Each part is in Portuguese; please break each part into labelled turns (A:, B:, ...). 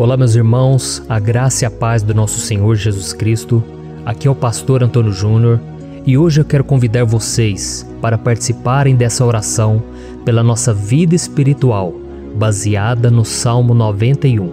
A: Olá, meus irmãos, a graça e a paz do nosso Senhor Jesus Cristo. Aqui é o pastor Antônio Júnior e hoje eu quero convidar vocês para participarem dessa oração pela nossa vida espiritual, baseada no Salmo 91.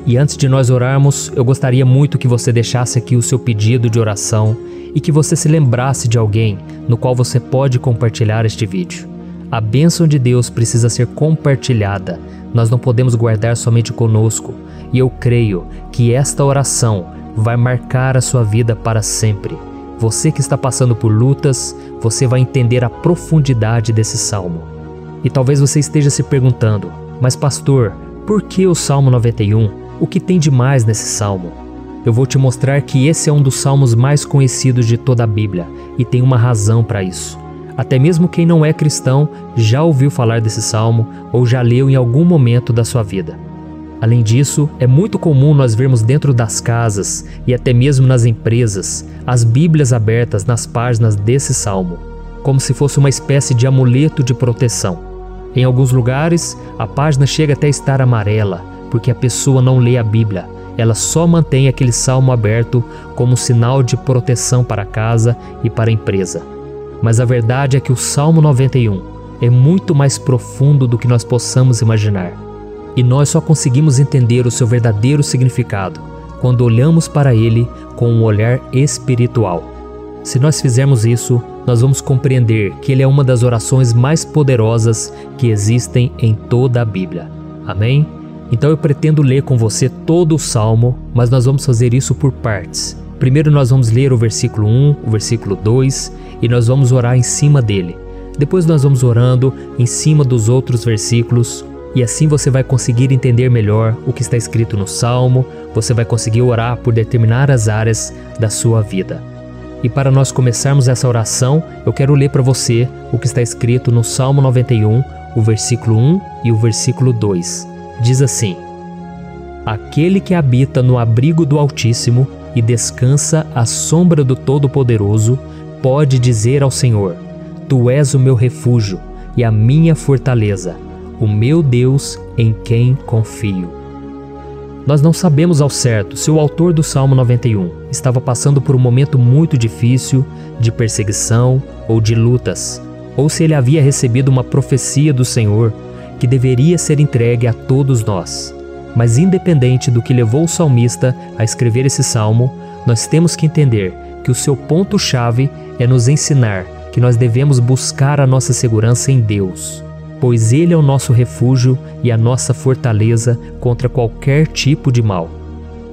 A: E antes de nós orarmos, eu gostaria muito que você deixasse aqui o seu pedido de oração e que você se lembrasse de alguém no qual você pode compartilhar este vídeo. A bênção de Deus precisa ser compartilhada, nós não podemos guardar somente conosco, e eu creio que esta oração vai marcar a sua vida para sempre. Você que está passando por lutas, você vai entender a profundidade desse salmo. E talvez você esteja se perguntando, mas pastor, por que o Salmo 91? O que tem de mais nesse salmo? Eu vou te mostrar que esse é um dos salmos mais conhecidos de toda a Bíblia, e tem uma razão para isso. Até mesmo quem não é cristão já ouviu falar desse salmo ou já leu em algum momento da sua vida. Além disso, é muito comum nós vermos dentro das casas e até mesmo nas empresas as Bíblias abertas nas páginas desse salmo, como se fosse uma espécie de amuleto de proteção. Em alguns lugares, a página chega até a estar amarela, porque a pessoa não lê a Bíblia, ela só mantém aquele salmo aberto como sinal de proteção para a casa e para a empresa. Mas a verdade é que o Salmo 91 é muito mais profundo do que nós possamos imaginar. E nós só conseguimos entender o seu verdadeiro significado quando olhamos para ele com um olhar espiritual. Se nós fizermos isso, nós vamos compreender que ele é uma das orações mais poderosas que existem em toda a Bíblia. Amém? Então eu pretendo ler com você todo o Salmo, mas nós vamos fazer isso por partes. Primeiro nós vamos ler o versículo 1, o versículo 2 e nós vamos orar em cima dele. Depois nós vamos orando em cima dos outros versículos e assim você vai conseguir entender melhor o que está escrito no Salmo, você vai conseguir orar por determinadas áreas da sua vida. E para nós começarmos essa oração, eu quero ler para você o que está escrito no Salmo 91, o versículo 1 e o versículo 2. Diz assim: Aquele que habita no abrigo do Altíssimo e descansa à sombra do Todo-Poderoso, pode dizer ao Senhor: Tu és o meu refúgio e a minha fortaleza, o meu Deus em quem confio. Nós não sabemos ao certo se o autor do Salmo 91 estava passando por um momento muito difícil, de perseguição ou de lutas, ou se ele havia recebido uma profecia do Senhor que deveria ser entregue a todos nós. Mas independente do que levou o salmista a escrever esse salmo, nós temos que entender que o seu ponto-chave é nos ensinar que nós devemos buscar a nossa segurança em Deus, pois Ele é o nosso refúgio e a nossa fortaleza contra qualquer tipo de mal.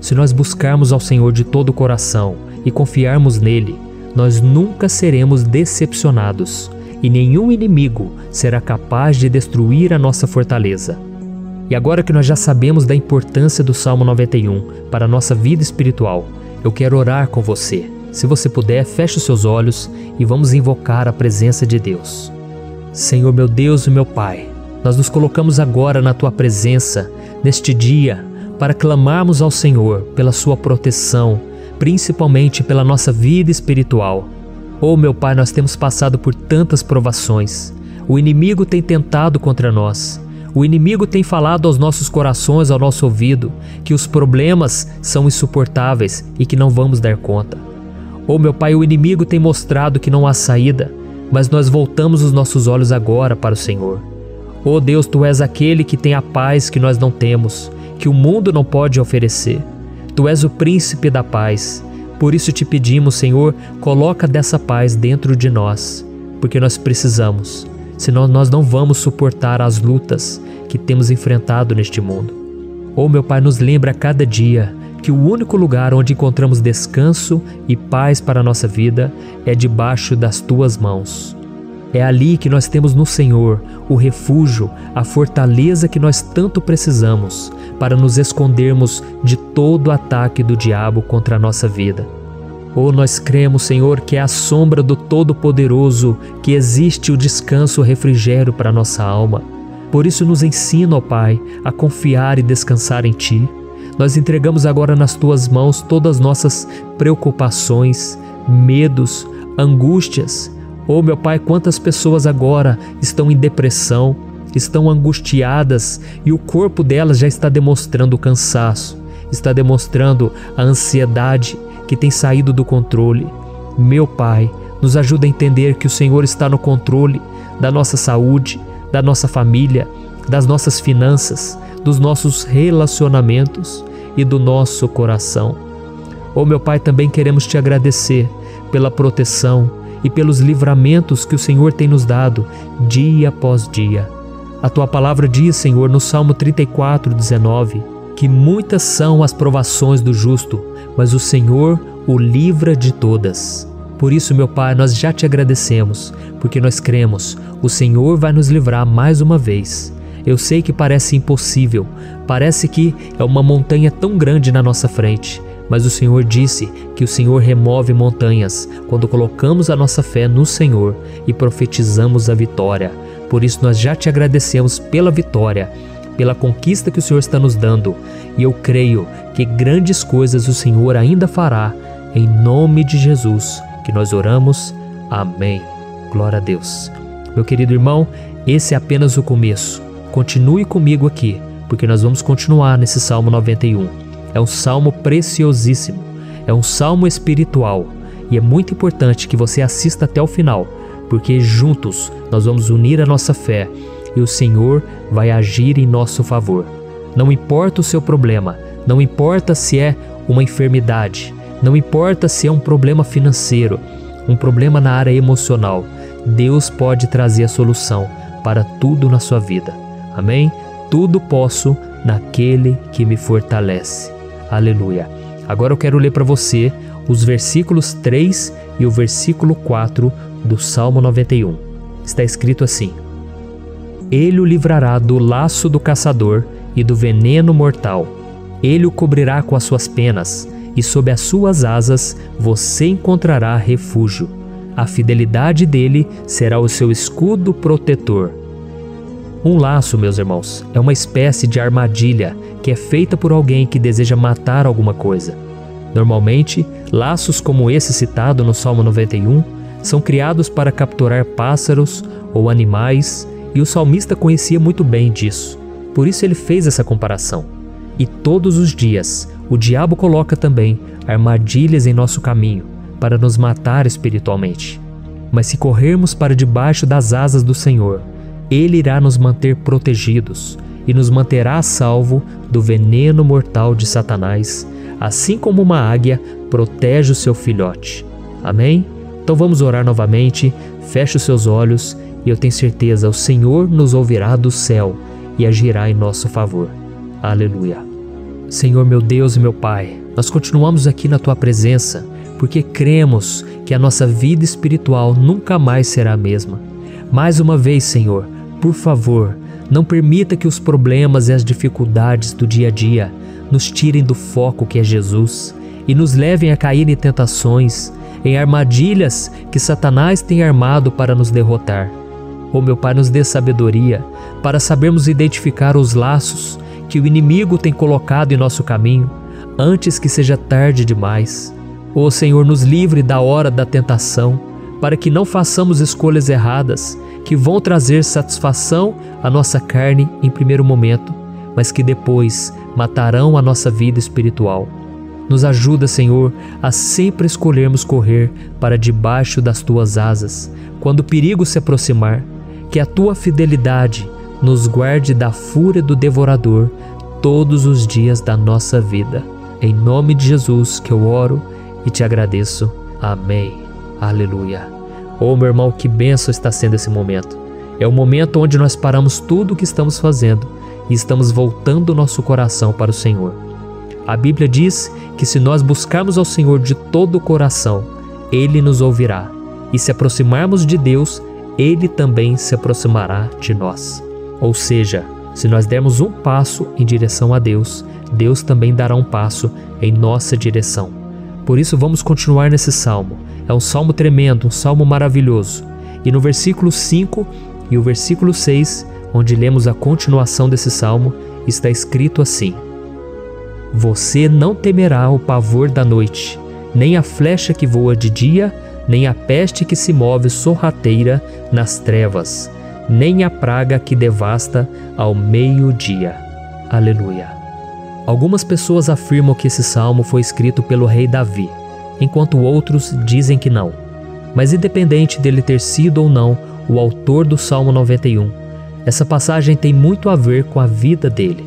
A: Se nós buscarmos ao Senhor de todo o coração e confiarmos nele, nós nunca seremos decepcionados e nenhum inimigo será capaz de destruir a nossa fortaleza. E agora que nós já sabemos da importância do Salmo 91 para a nossa vida espiritual, eu quero orar com você. Se você puder, feche os seus olhos e vamos invocar a presença de Deus. Senhor meu Deus e meu Pai, nós nos colocamos agora na Tua presença, neste dia, para clamarmos ao Senhor pela Sua proteção, principalmente pela nossa vida espiritual. Oh meu Pai, nós temos passado por tantas provações. O inimigo tem tentado contra nós. O inimigo tem falado aos nossos corações, ao nosso ouvido, que os problemas são insuportáveis e que não vamos dar conta. Oh meu Pai, o inimigo tem mostrado que não há saída, mas nós voltamos os nossos olhos agora para o Senhor. Oh Deus, Tu és aquele que tem a paz que nós não temos, que o mundo não pode oferecer. Tu és o príncipe da paz. Por isso te pedimos, Senhor, coloca dessa paz dentro de nós, porque nós precisamos. Senão nós não vamos suportar as lutas que temos enfrentado neste mundo. Oh meu Pai, nos lembra a cada dia que o único lugar onde encontramos descanso e paz para a nossa vida é debaixo das Tuas mãos. É ali que nós temos no Senhor o refúgio, a fortaleza que nós tanto precisamos para nos escondermos de todo ataque do diabo contra a nossa vida. Oh, nós cremos, Senhor, que é à sombra do Todo-Poderoso que existe o descanso, o refrigério para a nossa alma. Por isso nos ensina, ó Pai, a confiar e descansar em Ti. Nós entregamos agora nas Tuas mãos todas as nossas preocupações, medos, angústias. Oh, meu Pai, quantas pessoas agora estão em depressão, estão angustiadas e o corpo delas já está demonstrando o cansaço, está demonstrando a ansiedade que tem saído do controle. Meu Pai, nos ajuda a entender que o Senhor está no controle da nossa saúde, da nossa família, das nossas finanças, dos nossos relacionamentos e do nosso coração. Oh, meu Pai, também queremos te agradecer pela proteção e pelos livramentos que o Senhor tem nos dado dia após dia. A Tua palavra diz, Senhor, no Salmo 34:19, que muitas são as provações do justo, mas o Senhor o livra de todas. Por isso, meu Pai, nós já te agradecemos, porque nós cremos, o Senhor vai nos livrar mais uma vez. Eu sei que parece impossível, parece que é uma montanha tão grande na nossa frente, mas o Senhor disse que o Senhor remove montanhas quando colocamos a nossa fé no Senhor e profetizamos a vitória. Por isso nós já te agradecemos pela vitória, pela conquista que o Senhor está nos dando, e eu creio que grandes coisas o Senhor ainda fará. Em nome de Jesus que nós oramos. Amém. Glória a Deus. Meu querido irmão, esse é apenas o começo. Continue comigo aqui, porque nós vamos continuar nesse Salmo 91. É um salmo preciosíssimo, é um salmo espiritual, e é muito importante que você assista até o final, porque juntos nós vamos unir a nossa fé e o Senhor vai agir em nosso favor. Não importa o seu problema, não importa se é uma enfermidade, não importa se é um problema financeiro, um problema na área emocional, Deus pode trazer a solução para tudo na sua vida. Amém? Tudo posso naquele que me fortalece. Aleluia. Agora eu quero ler para você os versículos 3 e o versículo 4 do Salmo 91. Está escrito assim: Ele o livrará do laço do caçador e do veneno mortal. Ele o cobrirá com as suas penas, e sob as suas asas você encontrará refúgio. A fidelidade dele será o seu escudo protetor. Um laço, meus irmãos, é uma espécie de armadilha que é feita por alguém que deseja matar alguma coisa. Normalmente, laços como esse citado no Salmo 91 são criados para capturar pássaros ou animais, e o salmista conhecia muito bem disso. Por isso ele fez essa comparação. E todos os dias, o diabo coloca também armadilhas em nosso caminho para nos matar espiritualmente. Mas se corrermos para debaixo das asas do Senhor, Ele irá nos manter protegidos e nos manterá a salvo do veneno mortal de Satanás, assim como uma águia protege o seu filhote. Amém? Então vamos orar novamente, feche os seus olhos e eu tenho certeza, o Senhor nos ouvirá do céu e agirá em nosso favor. Aleluia. Senhor, meu Deus e meu Pai, nós continuamos aqui na Tua presença porque cremos que a nossa vida espiritual nunca mais será a mesma. Mais uma vez, Senhor, por favor, não permita que os problemas e as dificuldades do dia a dia nos tirem do foco que é Jesus e nos levem a cair em tentações, em armadilhas que Satanás tem armado para nos derrotar. Oh, meu Pai, nos dê sabedoria para sabermos identificar os laços que o inimigo tem colocado em nosso caminho antes que seja tarde demais. Oh, Senhor, nos livre da hora da tentação, para que não façamos escolhas erradas que vão trazer satisfação à nossa carne em primeiro momento, mas que depois matarão a nossa vida espiritual. Nos ajuda, Senhor, a sempre escolhermos correr para debaixo das Tuas asas, quando o perigo se aproximar, que a Tua fidelidade nos guarde da fúria do devorador todos os dias da nossa vida. Em nome de Jesus que eu oro e te agradeço. Amém. Aleluia. Oh, meu irmão, que bênção está sendo esse momento. É o momento onde nós paramos tudo o que estamos fazendo e estamos voltando o nosso coração para o Senhor. A Bíblia diz que se nós buscarmos ao Senhor de todo o coração, Ele nos ouvirá. E se aproximarmos de Deus, Ele também se aproximará de nós. Ou seja, se nós dermos um passo em direção a Deus, Deus também dará um passo em nossa direção. Por isso vamos continuar nesse salmo. É um salmo tremendo, um salmo maravilhoso. E no versículo 5 e o versículo 6, onde lemos a continuação desse salmo, está escrito assim: Você não temerá o pavor da noite, nem a flecha que voa de dia, nem a peste que se move sorrateira nas trevas. nem a praga que devasta ao meio-dia. Aleluia. Algumas pessoas afirmam que esse salmo foi escrito pelo rei Davi, enquanto outros dizem que não. Mas independente dele ter sido ou não o autor do Salmo 91, essa passagem tem muito a ver com a vida dele.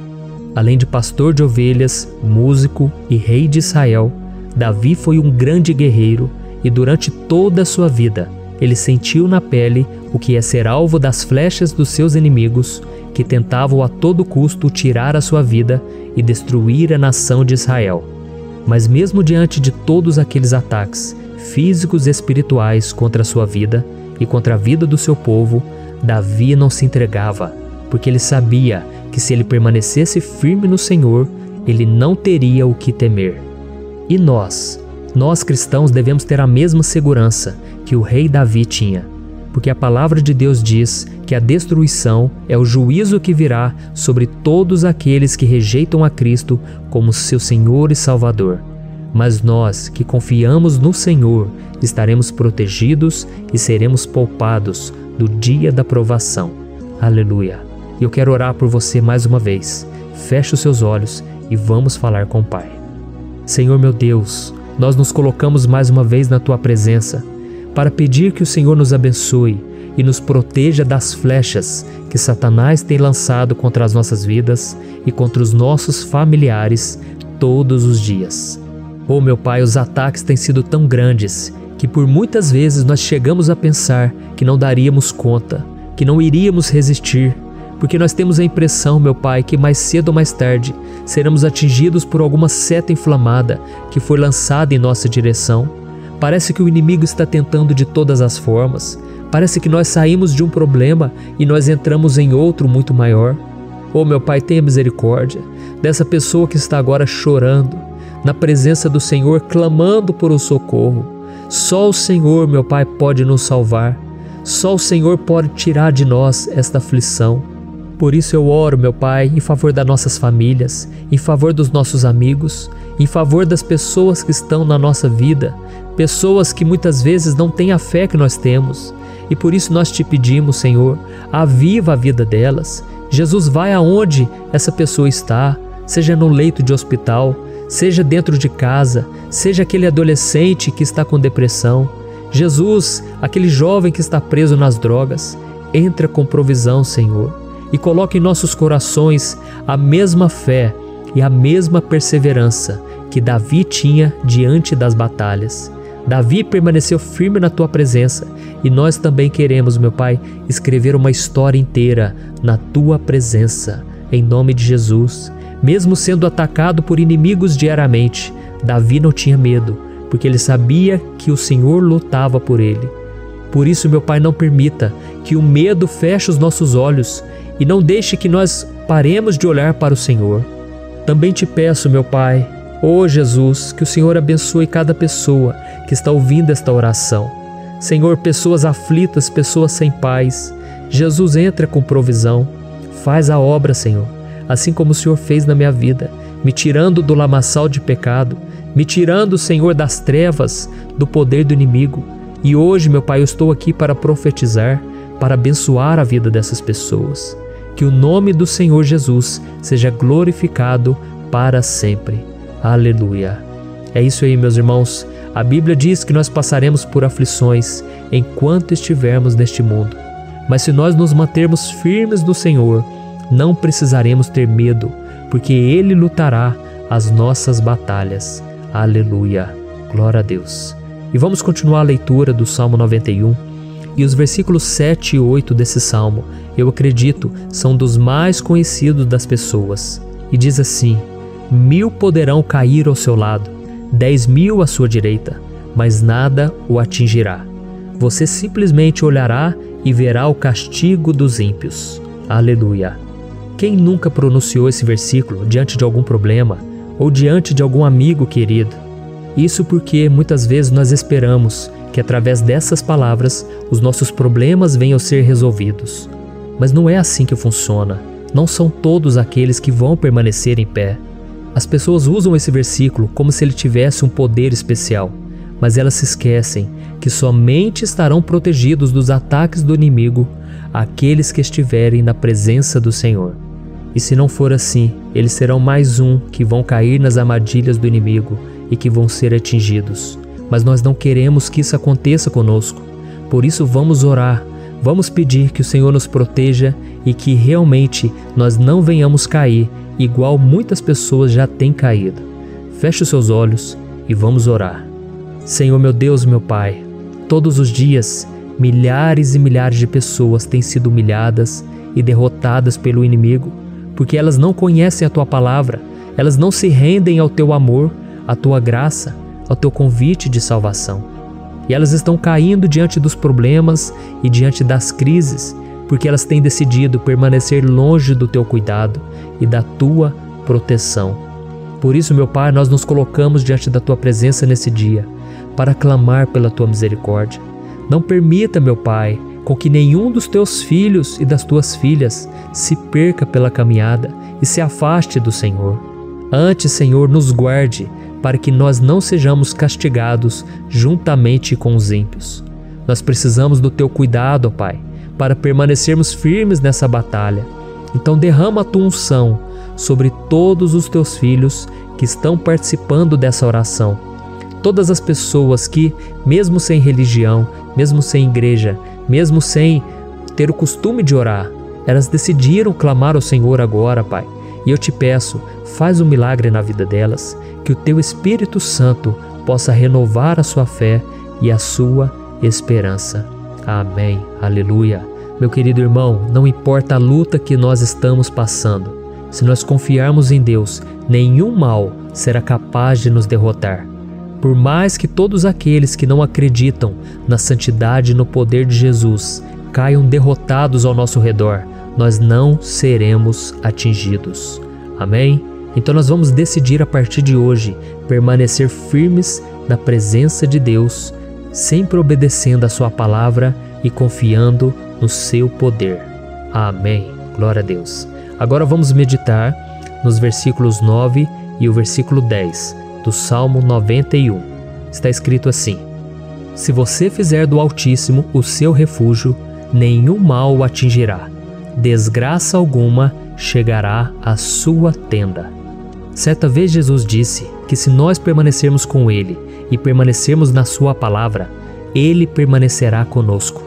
A: Além de pastor de ovelhas, músico e rei de Israel, Davi foi um grande guerreiro e durante toda a sua vida ele sentiu na pele o que é ser alvo das flechas dos seus inimigos que tentavam a todo custo tirar a sua vida e destruir a nação de Israel. Mas mesmo diante de todos aqueles ataques físicos e espirituais contra a sua vida e contra a vida do seu povo, Davi não se entregava, porque ele sabia que se ele permanecesse firme no Senhor, ele não teria o que temer. E nós cristãos devemos ter a mesma segurança que o rei Davi tinha, porque a palavra de Deus diz que a destruição é o juízo que virá sobre todos aqueles que rejeitam a Cristo como seu Senhor e Salvador. Mas nós que confiamos no Senhor estaremos protegidos e seremos poupados do dia da provação. Aleluia! E eu quero orar por você mais uma vez. Feche os seus olhos e vamos falar com o Pai. Senhor meu Deus, nós nos colocamos mais uma vez na Tua presença para pedir que o Senhor nos abençoe e nos proteja das flechas que Satanás tem lançado contra as nossas vidas e contra os nossos familiares todos os dias. Oh meu Pai, os ataques têm sido tão grandes que por muitas vezes nós chegamos a pensar que não daríamos conta, que não iríamos resistir, porque nós temos a impressão, meu Pai, que mais cedo ou mais tarde seremos atingidos por alguma seta inflamada que foi lançada em nossa direção. Parece que o inimigo está tentando de todas as formas. Parece que nós saímos de um problema e nós entramos em outro muito maior. Oh meu Pai, tenha misericórdia dessa pessoa que está agora chorando, na presença do Senhor, clamando por um socorro. Só o Senhor, meu Pai, pode nos salvar. Só o Senhor pode tirar de nós esta aflição. Por isso eu oro, meu Pai, em favor das nossas famílias, em favor dos nossos amigos, em favor das pessoas que estão na nossa vida, pessoas que muitas vezes não têm a fé que nós temos. E por isso nós te pedimos, Senhor, aviva a vida delas. Jesus, vai aonde essa pessoa está, seja no leito de hospital, seja dentro de casa, seja aquele adolescente que está com depressão. Jesus, aquele jovem que está preso nas drogas, entra com provisão, Senhor, e coloca em nossos corações a mesma fé e a mesma perseverança que Davi tinha diante das batalhas. Davi permaneceu firme na Tua presença e nós também queremos, meu Pai, escrever uma história inteira na Tua presença, em nome de Jesus. Mesmo sendo atacado por inimigos diariamente, Davi não tinha medo, porque ele sabia que o Senhor lutava por ele. Por isso, meu Pai, não permita que o medo feche os nossos olhos e não deixe que nós paremos de olhar para o Senhor. Também te peço, meu Pai, ó Jesus, que o Senhor abençoe cada pessoa que está ouvindo esta oração. Senhor, pessoas aflitas, pessoas sem paz. Jesus, entra com provisão. Faz a obra, Senhor, assim como o Senhor fez na minha vida, me tirando do lamaçal de pecado, me tirando, Senhor, das trevas, do poder do inimigo. E hoje, meu Pai, eu estou aqui para profetizar, para abençoar a vida dessas pessoas. Que o nome do Senhor Jesus seja glorificado para sempre. Aleluia. É isso aí, meus irmãos. A Bíblia diz que nós passaremos por aflições enquanto estivermos neste mundo. Mas se nós nos mantermos firmes no Senhor, não precisaremos ter medo, porque Ele lutará as nossas batalhas. Aleluia. Glória a Deus. E vamos continuar a leitura do Salmo 91. E os versículos 7 e 8 desse salmo, eu acredito, são dos mais conhecidos das pessoas. E diz assim: 1000 poderão cair ao seu lado, 10.000 à sua direita, mas nada o atingirá. Você simplesmente olhará e verá o castigo dos ímpios. Aleluia. Quem nunca pronunciou esse versículo diante de algum problema ou diante de algum amigo querido? Isso porque muitas vezes nós esperamos que através dessas palavras os nossos problemas venham a ser resolvidos. Mas não é assim que funciona. Não são todos aqueles que vão permanecer em pé. As pessoas usam esse versículo como se ele tivesse um poder especial, mas elas se esquecem que somente estarão protegidos dos ataques do inimigo àqueles que estiverem na presença do Senhor. E se não for assim, eles serão mais um que vão cair nas armadilhas do inimigo e que vão ser atingidos. Mas nós não queremos que isso aconteça conosco. Por isso vamos orar, vamos pedir que o Senhor nos proteja e que realmente nós não venhamos cair igual muitas pessoas já têm caído. Feche os seus olhos e vamos orar. Senhor meu Deus, meu Pai, todos os dias milhares e milhares de pessoas têm sido humilhadas e derrotadas pelo inimigo, porque elas não conhecem a Tua palavra, elas não se rendem ao Teu amor, à Tua graça, ao Teu convite de salvação. E elas estão caindo diante dos problemas e diante das crises, porque elas têm decidido permanecer longe do Teu cuidado e da Tua proteção. Por isso, meu Pai, nós nos colocamos diante da Tua presença nesse dia, para clamar pela Tua misericórdia. Não permita, meu Pai, com que nenhum dos Teus filhos e das Tuas filhas se perca pela caminhada e se afaste do Senhor. Antes, Senhor, nos guarde, para que nós não sejamos castigados juntamente com os ímpios. Nós precisamos do Teu cuidado, ó Pai, para permanecermos firmes nessa batalha. Então derrama a Tua unção sobre todos os Teus filhos que estão participando dessa oração. Todas as pessoas que, mesmo sem religião, mesmo sem igreja, mesmo sem ter o costume de orar, elas decidiram clamar ao Senhor agora, Pai. E eu te peço, faz um milagre na vida delas, que o Teu Espírito Santo possa renovar a sua fé e a sua esperança. Amém. Aleluia. Meu querido irmão, não importa a luta que nós estamos passando, se nós confiarmos em Deus, nenhum mal será capaz de nos derrotar. Por mais que todos aqueles que não acreditam na santidade e no poder de Jesus caiam derrotados ao nosso redor, nós não seremos atingidos. Amém? Então nós vamos decidir a partir de hoje permanecer firmes na presença de Deus, sempre obedecendo a Sua palavra e confiando no Seu poder. Amém. Glória a Deus. Agora vamos meditar nos versículos 9 e o versículo 10 do Salmo 91. Está escrito assim: Se você fizer do Altíssimo o seu refúgio, nenhum mal o atingirá. Desgraça alguma chegará à sua tenda. Certa vez Jesus disse que se nós permanecermos com Ele e permanecermos na Sua palavra, Ele permanecerá conosco.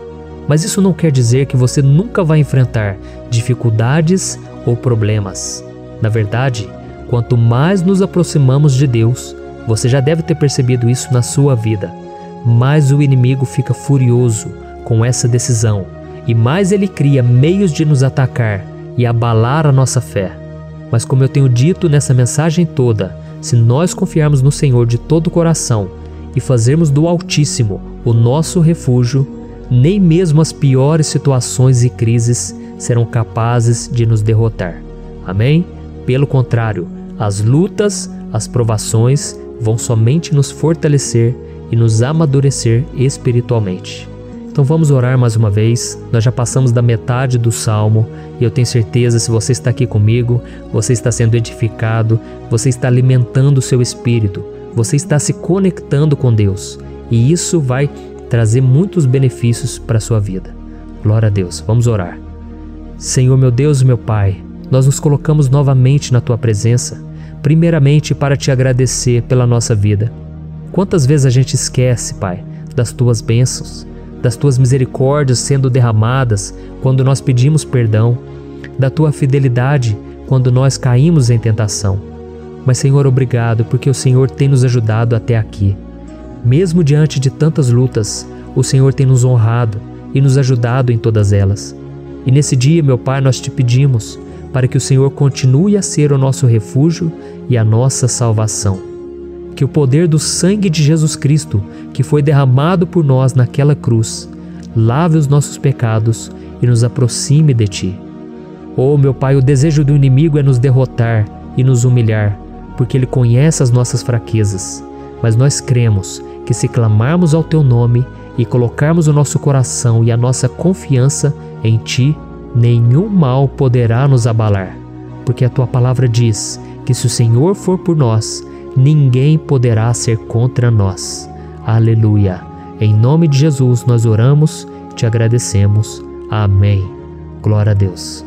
A: Mas isso não quer dizer que você nunca vai enfrentar dificuldades ou problemas. Na verdade, quanto mais nos aproximamos de Deus, você já deve ter percebido isso na sua vida, mais o inimigo fica furioso com essa decisão e mais ele cria meios de nos atacar e abalar a nossa fé. Mas como eu tenho dito nessa mensagem toda, se nós confiarmos no Senhor de todo o coração e fazermos do Altíssimo o nosso refúgio, nem mesmo as piores situações e crises serão capazes de nos derrotar. Amém? Pelo contrário, as lutas, as provações vão somente nos fortalecer e nos amadurecer espiritualmente. Então vamos orar mais uma vez. Nós já passamos da metade do Salmo e eu tenho certeza, se você está aqui comigo, você está sendo edificado, você está alimentando o seu espírito, você está se conectando com Deus e isso vai trazer muitos benefícios para a sua vida. Glória a Deus. Vamos orar. Senhor meu Deus e meu Pai, nós nos colocamos novamente na Tua presença, primeiramente para Te agradecer pela nossa vida. Quantas vezes a gente esquece, Pai, das Tuas bênçãos, das Tuas misericórdias sendo derramadas quando nós pedimos perdão, da Tua fidelidade quando nós caímos em tentação. Mas, Senhor, obrigado, porque o Senhor tem nos ajudado até aqui. Mesmo diante de tantas lutas, o Senhor tem nos honrado e nos ajudado em todas elas. E nesse dia, meu Pai, nós Te pedimos para que o Senhor continue a ser o nosso refúgio e a nossa salvação. Que o poder do sangue de Jesus Cristo, que foi derramado por nós naquela cruz, lave os nossos pecados e nos aproxime de Ti. Oh, meu Pai, o desejo do inimigo é nos derrotar e nos humilhar, porque ele conhece as nossas fraquezas. Mas nós cremos que se clamarmos ao Teu nome e colocarmos o nosso coração e a nossa confiança em Ti, nenhum mal poderá nos abalar, porque a Tua palavra diz que se o Senhor for por nós, ninguém poderá ser contra nós. Aleluia! Em nome de Jesus nós oramos e Te agradecemos. Amém. Glória a Deus.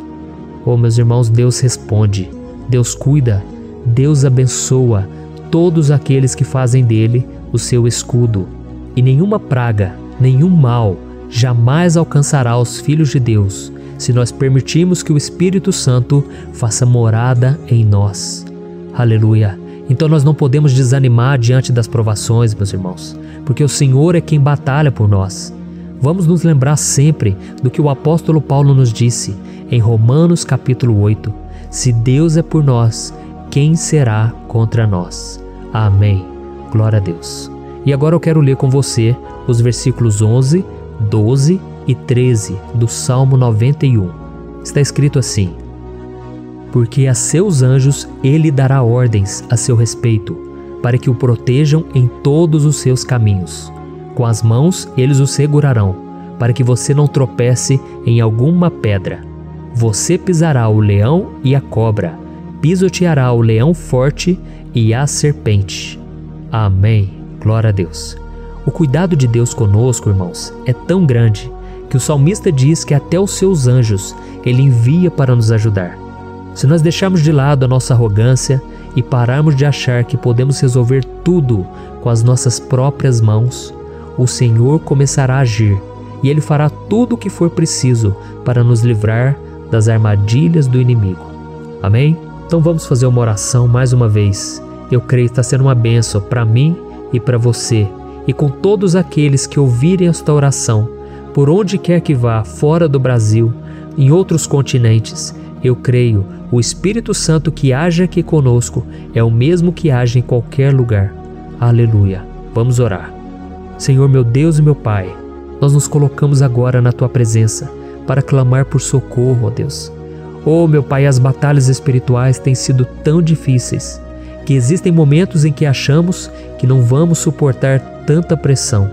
A: Oh, meus irmãos, Deus responde, Deus cuida, Deus abençoa todos aqueles que fazem dele o seu escudo. E nenhuma praga, nenhum mal jamais alcançará os filhos de Deus, se nós permitirmos que o Espírito Santo faça morada em nós. Aleluia! Então nós não podemos desanimar diante das provações, meus irmãos, porque o Senhor é quem batalha por nós. Vamos nos lembrar sempre do que o apóstolo Paulo nos disse em Romanos capítulo 8. Se Deus é por nós, quem será contra nós? Amém. Glória a Deus. E agora eu quero ler com você os versículos 11, 12 e 13 do Salmo 91. Está escrito assim: porque a seus anjos ele dará ordens a seu respeito, para que o protejam em todos os seus caminhos. Com as mãos eles o segurarão, para que você não tropece em alguma pedra. Você pisará o leão e a cobra, pisoteará o leão forte e a serpente. Amém. Glória a Deus. O cuidado de Deus conosco, irmãos, é tão grande que o salmista diz que até os seus anjos ele envia para nos ajudar. Se nós deixarmos de lado a nossa arrogância e pararmos de achar que podemos resolver tudo com as nossas próprias mãos, o Senhor começará a agir e Ele fará tudo o que for preciso para nos livrar das armadilhas do inimigo. Amém? Então vamos fazer uma oração mais uma vez. Eu creio que está sendo uma bênção para mim e para você, e com todos aqueles que ouvirem esta oração, por onde quer que vá, fora do Brasil, em outros continentes. Eu creio, o Espírito Santo que age aqui conosco é o mesmo que age em qualquer lugar. Aleluia. Vamos orar. Senhor, meu Deus e meu Pai, nós nos colocamos agora na Tua presença para clamar por socorro, ó Deus. Oh, meu Pai, as batalhas espirituais têm sido tão difíceis que existem momentos em que achamos que não vamos suportar tanta pressão.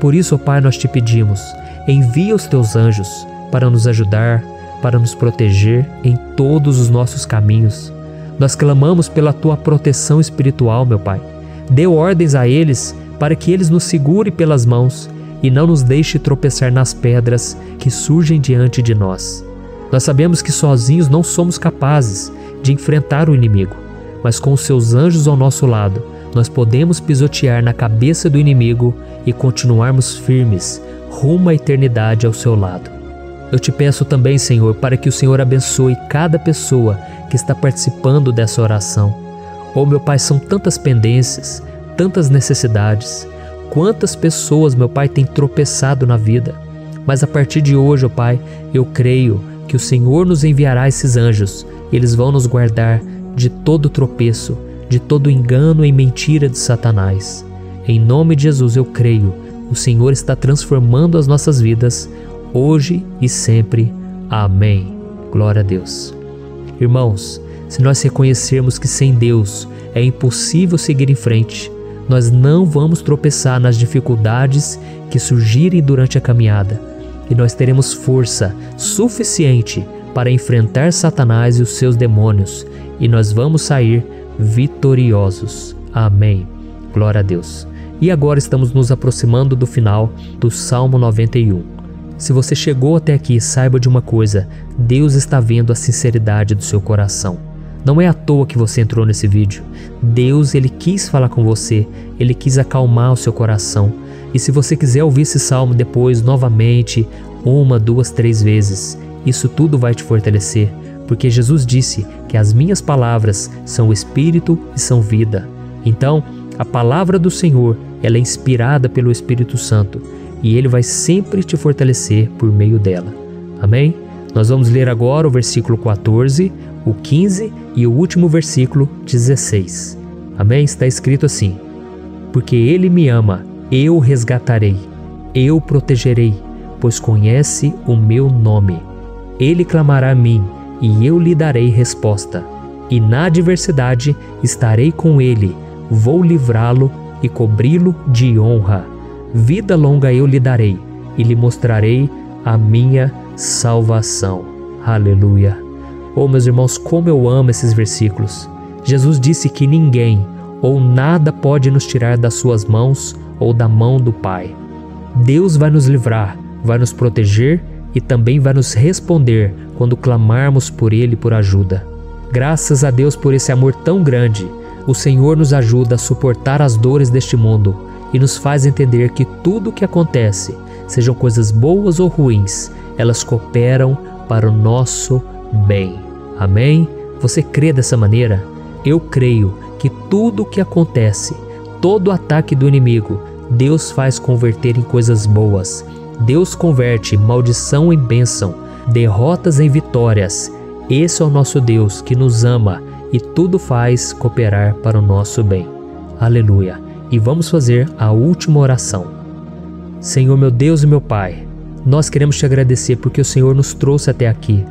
A: Por isso, ó Pai, nós te pedimos, envia os Teus anjos para nos ajudar, para nos proteger em todos os nossos caminhos. Nós clamamos pela Tua proteção espiritual, meu Pai. Dê ordens a eles para que eles nos segurem pelas mãos e não nos deixe tropeçar nas pedras que surgem diante de nós. Nós sabemos que sozinhos não somos capazes de enfrentar o inimigo, mas com os Seus anjos ao nosso lado, nós podemos pisotear na cabeça do inimigo e continuarmos firmes rumo à eternidade ao Seu lado. Eu te peço também, Senhor, para que o Senhor abençoe cada pessoa que está participando dessa oração. Oh, meu Pai, são tantas pendências, tantas necessidades. Quantas pessoas, meu Pai, têm tropeçado na vida. Mas a partir de hoje, ó Pai, eu creio que o Senhor nos enviará esses anjos. Eles vão nos guardar de todo tropeço, de todo engano e mentira de Satanás. Em nome de Jesus eu creio, o Senhor está transformando as nossas vidas, hoje e sempre. Amém. Glória a Deus. Irmãos, se nós reconhecermos que sem Deus é impossível seguir em frente, nós não vamos tropeçar nas dificuldades que surgirem durante a caminhada, e nós teremos força suficiente para enfrentar Satanás e os seus demônios, e nós vamos sair vitoriosos. Amém. Glória a Deus. E agora estamos nos aproximando do final do Salmo 91. Se você chegou até aqui, saiba de uma coisa: Deus está vendo a sinceridade do seu coração. Não é à toa que você entrou nesse vídeo. Deus, Ele quis falar com você, Ele quis acalmar o seu coração. E se você quiser ouvir esse salmo depois, novamente, 1, 2, 3 vezes, isso tudo vai te fortalecer, porque Jesus disse que as minhas palavras são espírito e são vida. Então, a palavra do Senhor, ela é inspirada pelo Espírito Santo, e Ele vai sempre te fortalecer por meio dela. Amém? Nós vamos ler agora o versículo 14, o 15 e o último versículo 16. Amém? Está escrito assim: porque Ele me ama, eu o resgatarei, eu o protegerei, pois conhece o meu nome. Ele clamará a mim, e eu lhe darei resposta. E na adversidade estarei com ele, vou livrá-lo e cobri-lo de honra. Vida longa eu lhe darei, e lhe mostrarei a minha salvação. Aleluia. Oh, meus irmãos, como eu amo esses versículos. Jesus disse que ninguém ou nada pode nos tirar das suas mãos ou da mão do Pai. Deus vai nos livrar, vai nos proteger e também vai nos responder quando clamarmos por Ele por ajuda. Graças a Deus por esse amor tão grande, o Senhor nos ajuda a suportar as dores deste mundo e nos faz entender que tudo o que acontece, sejam coisas boas ou ruins, elas cooperam para o nosso bem. Amém? Você crê dessa maneira? Eu creio que tudo o que acontece, todo ataque do inimigo, Deus faz converter em coisas boas. Deus converte maldição em bênção, derrotas em vitórias. Esse é o nosso Deus que nos ama e tudo faz cooperar para o nosso bem. Aleluia! E vamos fazer a última oração. Senhor meu Deus e meu Pai, nós queremos te agradecer porque o Senhor nos trouxe até aqui.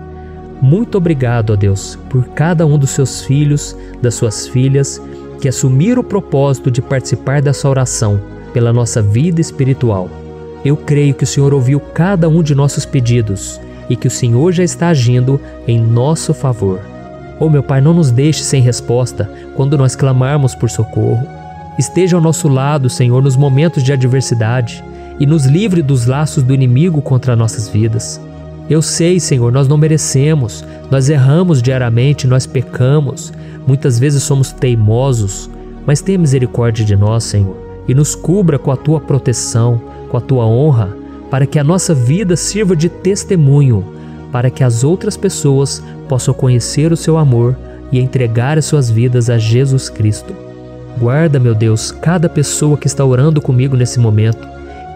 A: Muito obrigado, ó Deus, por cada um dos seus filhos, das suas filhas, que assumiram o propósito de participar dessa oração pela nossa vida espiritual. Eu creio que o Senhor ouviu cada um de nossos pedidos e que o Senhor já está agindo em nosso favor. Oh meu Pai, não nos deixe sem resposta quando nós clamarmos por socorro. Esteja ao nosso lado, Senhor, nos momentos de adversidade e nos livre dos laços do inimigo contra nossas vidas. Eu sei, Senhor, nós não merecemos, nós erramos diariamente, nós pecamos, muitas vezes somos teimosos, mas tenha misericórdia de nós, Senhor, e nos cubra com a Tua proteção, com a Tua honra, para que a nossa vida sirva de testemunho, para que as outras pessoas possam conhecer o Seu amor e entregar as suas vidas a Jesus Cristo. Guarda, meu Deus, cada pessoa que está orando comigo nesse momento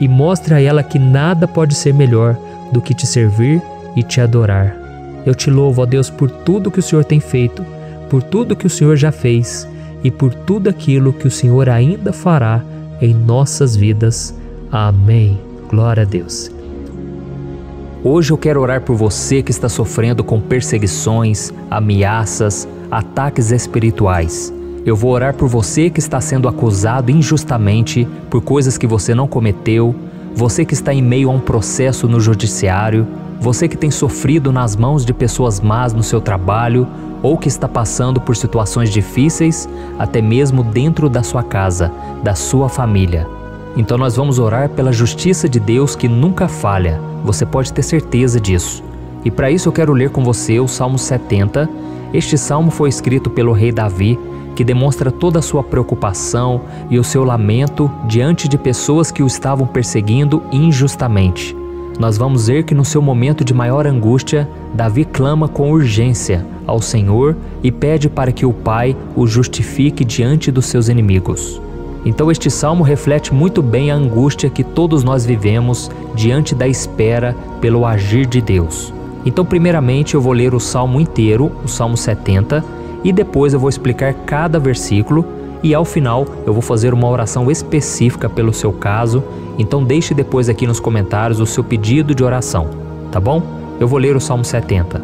A: e mostre a ela que nada pode ser melhor do que te servir e te adorar. Eu te louvo, ó Deus, por tudo que o Senhor tem feito, por tudo que o Senhor já fez e por tudo aquilo que o Senhor ainda fará em nossas vidas. Amém. Glória a Deus. Hoje eu quero orar por você que está sofrendo com perseguições, ameaças, ataques espirituais. Eu vou orar por você que está sendo acusado injustamente por coisas que você não cometeu, você que está em meio a um processo no judiciário, você que tem sofrido nas mãos de pessoas más no seu trabalho ou que está passando por situações difíceis, até mesmo dentro da sua casa, da sua família. Então nós vamos orar pela justiça de Deus que nunca falha, você pode ter certeza disso. E para isso eu quero ler com você o Salmo 70. Este salmo foi escrito pelo rei Davi, que demonstra toda a sua preocupação e o seu lamento diante de pessoas que o estavam perseguindo injustamente. Nós vamos ver que no seu momento de maior angústia, Davi clama com urgência ao Senhor e pede para que o Pai o justifique diante dos seus inimigos. Então este salmo reflete muito bem a angústia que todos nós vivemos diante da espera pelo agir de Deus. Então primeiramente eu vou ler o salmo inteiro, o Salmo 70, e depois eu vou explicar cada versículo e ao final eu vou fazer uma oração específica pelo seu caso, então deixe depois aqui nos comentários o seu pedido de oração, tá bom? Eu vou ler o Salmo 70.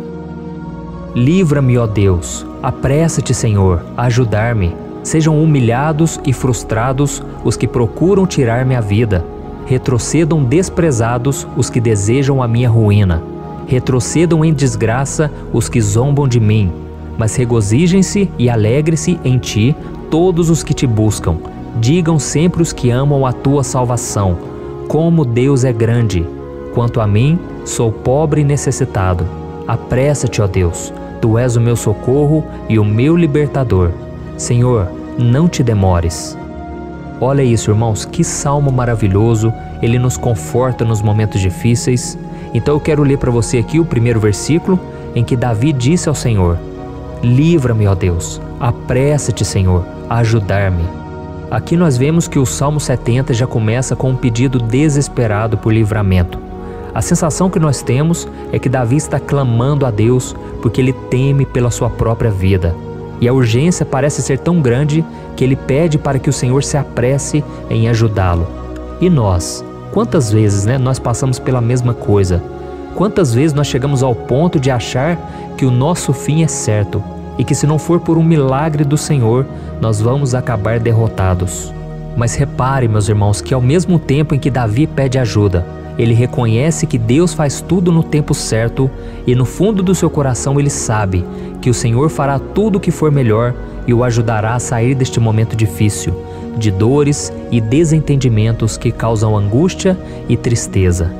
A: Livra-me, ó Deus, apressa-te, Senhor, a ajudar-me. Sejam humilhados e frustrados os que procuram tirar minha vida. Retrocedam desprezados os que desejam a minha ruína. Retrocedam em desgraça os que zombam de mim. Mas regozijem-se e alegre-se em ti todos os que te buscam. Digam sempre os que amam a tua salvação, como Deus é grande. Quanto a mim, sou pobre e necessitado. Apressa-te, ó Deus, tu és o meu socorro e o meu libertador. Senhor, não te demores. Olha isso, irmãos, que salmo maravilhoso, ele nos conforta nos momentos difíceis. Então eu quero ler para você aqui o primeiro versículo, em que Davi disse ao Senhor: livra-me, ó Deus, apressa-te, Senhor, a ajudar-me. Aqui nós vemos que o Salmo 70 já começa com um pedido desesperado por livramento. A sensação que nós temos é que Davi está clamando a Deus porque ele teme pela sua própria vida. E a urgência parece ser tão grande que ele pede para que o Senhor se apresse em ajudá-lo. E nós? Quantas vezes nós passamos pela mesma coisa? Quantas vezes nós chegamos ao ponto de achar que o nosso fim é certo e que se não for por um milagre do Senhor, nós vamos acabar derrotados? Mas repare, meus irmãos, que ao mesmo tempo em que Davi pede ajuda, ele reconhece que Deus faz tudo no tempo certo e no fundo do seu coração ele sabe que o Senhor fará tudo o que for melhor e o ajudará a sair deste momento difícil, de dores e desentendimentos que causam angústia e tristeza.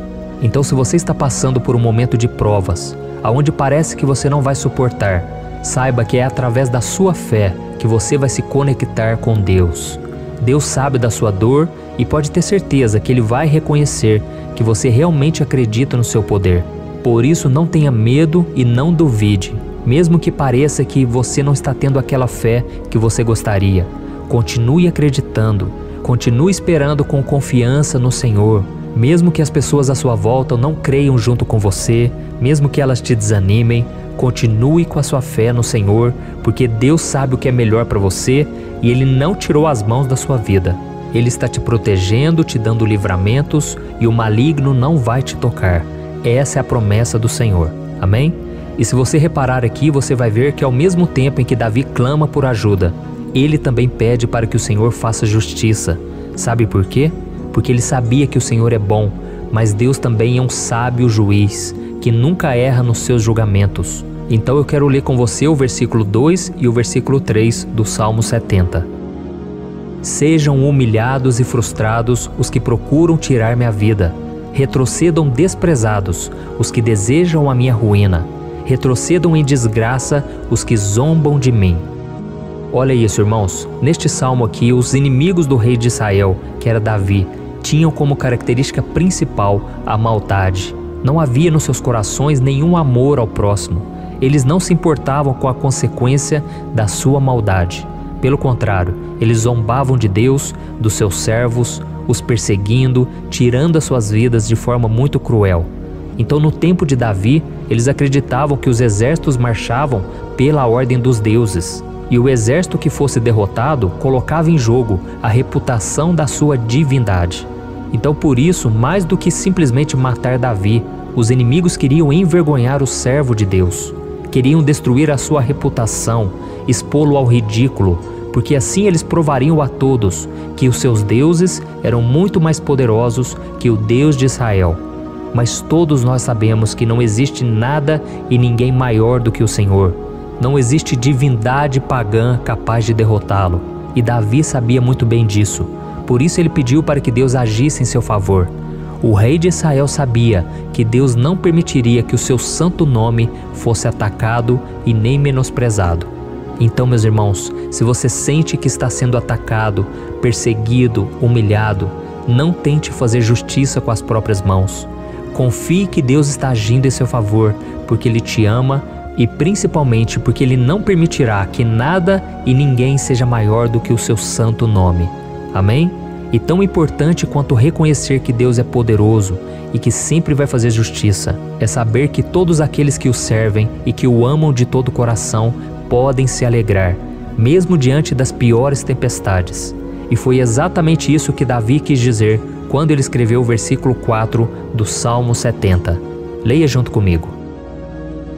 A: Então, se você está passando por um momento de provas, aonde parece que você não vai suportar, saiba que é através da sua fé que você vai se conectar com Deus. Deus sabe da sua dor e pode ter certeza que Ele vai reconhecer que você realmente acredita no seu poder. Por isso, não tenha medo e não duvide, mesmo que pareça que você não está tendo aquela fé que você gostaria. Continue acreditando, continue esperando com confiança no Senhor. Mesmo que as pessoas à sua volta não creiam junto com você, mesmo que elas te desanimem, continue com a sua fé no Senhor, porque Deus sabe o que é melhor para você e Ele não tirou as mãos da sua vida. Ele está te protegendo, te dando livramentos e o maligno não vai te tocar. Essa é a promessa do Senhor. Amém? E se você reparar aqui, você vai ver que ao mesmo tempo em que Davi clama por ajuda, ele também pede para que o Senhor faça justiça. Sabe por quê? Porque ele sabia que o Senhor é bom, mas Deus também é um sábio juiz, que nunca erra nos seus julgamentos. Então eu quero ler com você o versículo 2 e o versículo 3 do Salmo 70. Sejam humilhados e frustrados os que procuram tirar minha vida. Retrocedam desprezados os que desejam a minha ruína. Retrocedam em desgraça os que zombam de mim. Olha isso, irmãos. Neste salmo aqui, os inimigos do rei de Israel, que era Davi, tinham como característica principal a maldade. Não havia nos seus corações nenhum amor ao próximo. Eles não se importavam com a consequência da sua maldade. Pelo contrário, eles zombavam de Deus, dos seus servos, os perseguindo, tirando as suas vidas de forma muito cruel. Então, no tempo de Davi, eles acreditavam que os exércitos marchavam pela ordem dos deuses. E o exército que fosse derrotado colocava em jogo a reputação da sua divindade. Então, por isso, mais do que simplesmente matar Davi, os inimigos queriam envergonhar o servo de Deus. Queriam destruir a sua reputação, expô-lo ao ridículo, porque assim eles provariam a todos que os seus deuses eram muito mais poderosos que o Deus de Israel. Mas todos nós sabemos que não existe nada e ninguém maior do que o Senhor. Não existe divindade pagã capaz de derrotá-lo, e Davi sabia muito bem disso. Por isso ele pediu para que Deus agisse em seu favor. O rei de Israel sabia que Deus não permitiria que o seu santo nome fosse atacado e nem menosprezado. Então, meus irmãos, se você sente que está sendo atacado, perseguido, humilhado, não tente fazer justiça com as próprias mãos. Confie que Deus está agindo em seu favor, porque Ele te ama e principalmente porque Ele não permitirá que nada e ninguém seja maior do que o seu santo nome. Amém? E tão importante quanto reconhecer que Deus é poderoso e que sempre vai fazer justiça, é saber que todos aqueles que o servem e que o amam de todo o coração podem se alegrar, mesmo diante das piores tempestades. E foi exatamente isso que Davi quis dizer quando ele escreveu o versículo 4 do Salmo 70. Leia junto comigo.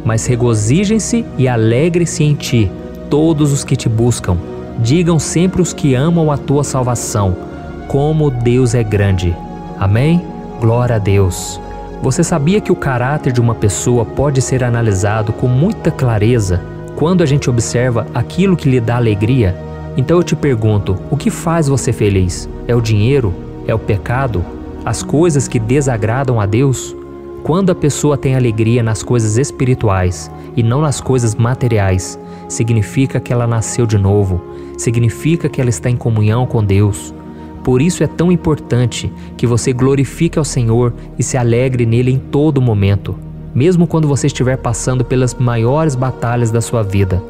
A: Mas regozijem-se e alegrem-se em ti, todos os que te buscam. Digam sempre os que amam a tua salvação, como Deus é grande. Amém? Glória a Deus. Você sabia que o caráter de uma pessoa pode ser analisado com muita clareza quando a gente observa aquilo que lhe dá alegria? Então eu te pergunto, o que faz você feliz? É o dinheiro? É o pecado? As coisas que desagradam a Deus? Quando a pessoa tem alegria nas coisas espirituais e não nas coisas materiais, significa que ela nasceu de novo, significa que ela está em comunhão com Deus. Por isso é tão importante que você glorifique ao Senhor e se alegre nele em todo momento, mesmo quando você estiver passando pelas maiores batalhas da sua vida.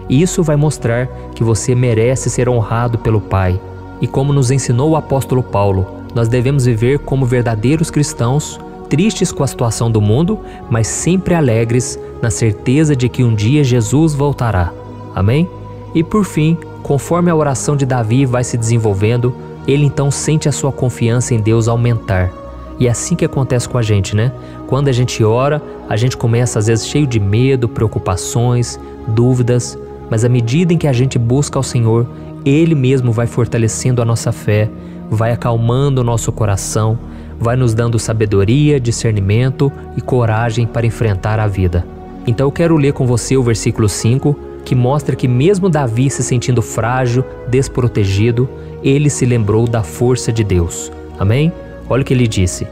A: Isso vai mostrar que você merece ser honrado pelo Pai. E como nos ensinou o apóstolo Paulo, nós devemos viver como verdadeiros cristãos, tristes com a situação do mundo, mas sempre alegres na certeza de que um dia Jesus voltará. Amém? E por fim, conforme a oração de Davi vai se desenvolvendo, ele então sente a sua confiança em Deus aumentar. E é assim que acontece com a gente, né? Quando a gente ora, a gente começa às vezes cheio de medo, preocupações, dúvidas, mas à medida em que a gente busca ao Senhor, Ele mesmo vai fortalecendo a nossa fé, vai acalmando o nosso coração, vai nos dando sabedoria, discernimento e coragem para enfrentar a vida. Então eu quero ler com você o versículo 5, que mostra que mesmo Davi se sentindo frágil, desprotegido, ele se lembrou da força de Deus. Amém? Olha o que ele disse.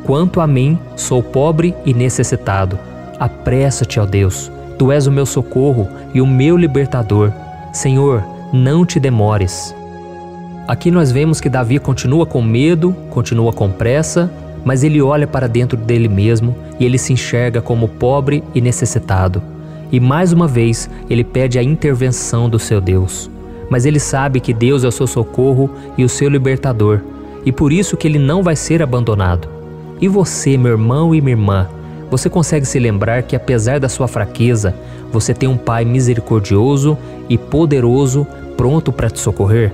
A: Quanto a mim, sou pobre e necessitado. Apressa-te, ó Deus, Tu és o meu socorro e o meu libertador. Senhor, não te demores. Aqui nós vemos que Davi continua com medo, continua com pressa, mas ele olha para dentro dele mesmo e ele se enxerga como pobre e necessitado. E mais uma vez ele pede a intervenção do seu Deus. Mas ele sabe que Deus é o seu socorro e o seu libertador, e por isso que ele não vai ser abandonado. E você, meu irmão e minha irmã, você consegue se lembrar que apesar da sua fraqueza, você tem um Pai misericordioso e poderoso pronto para te socorrer?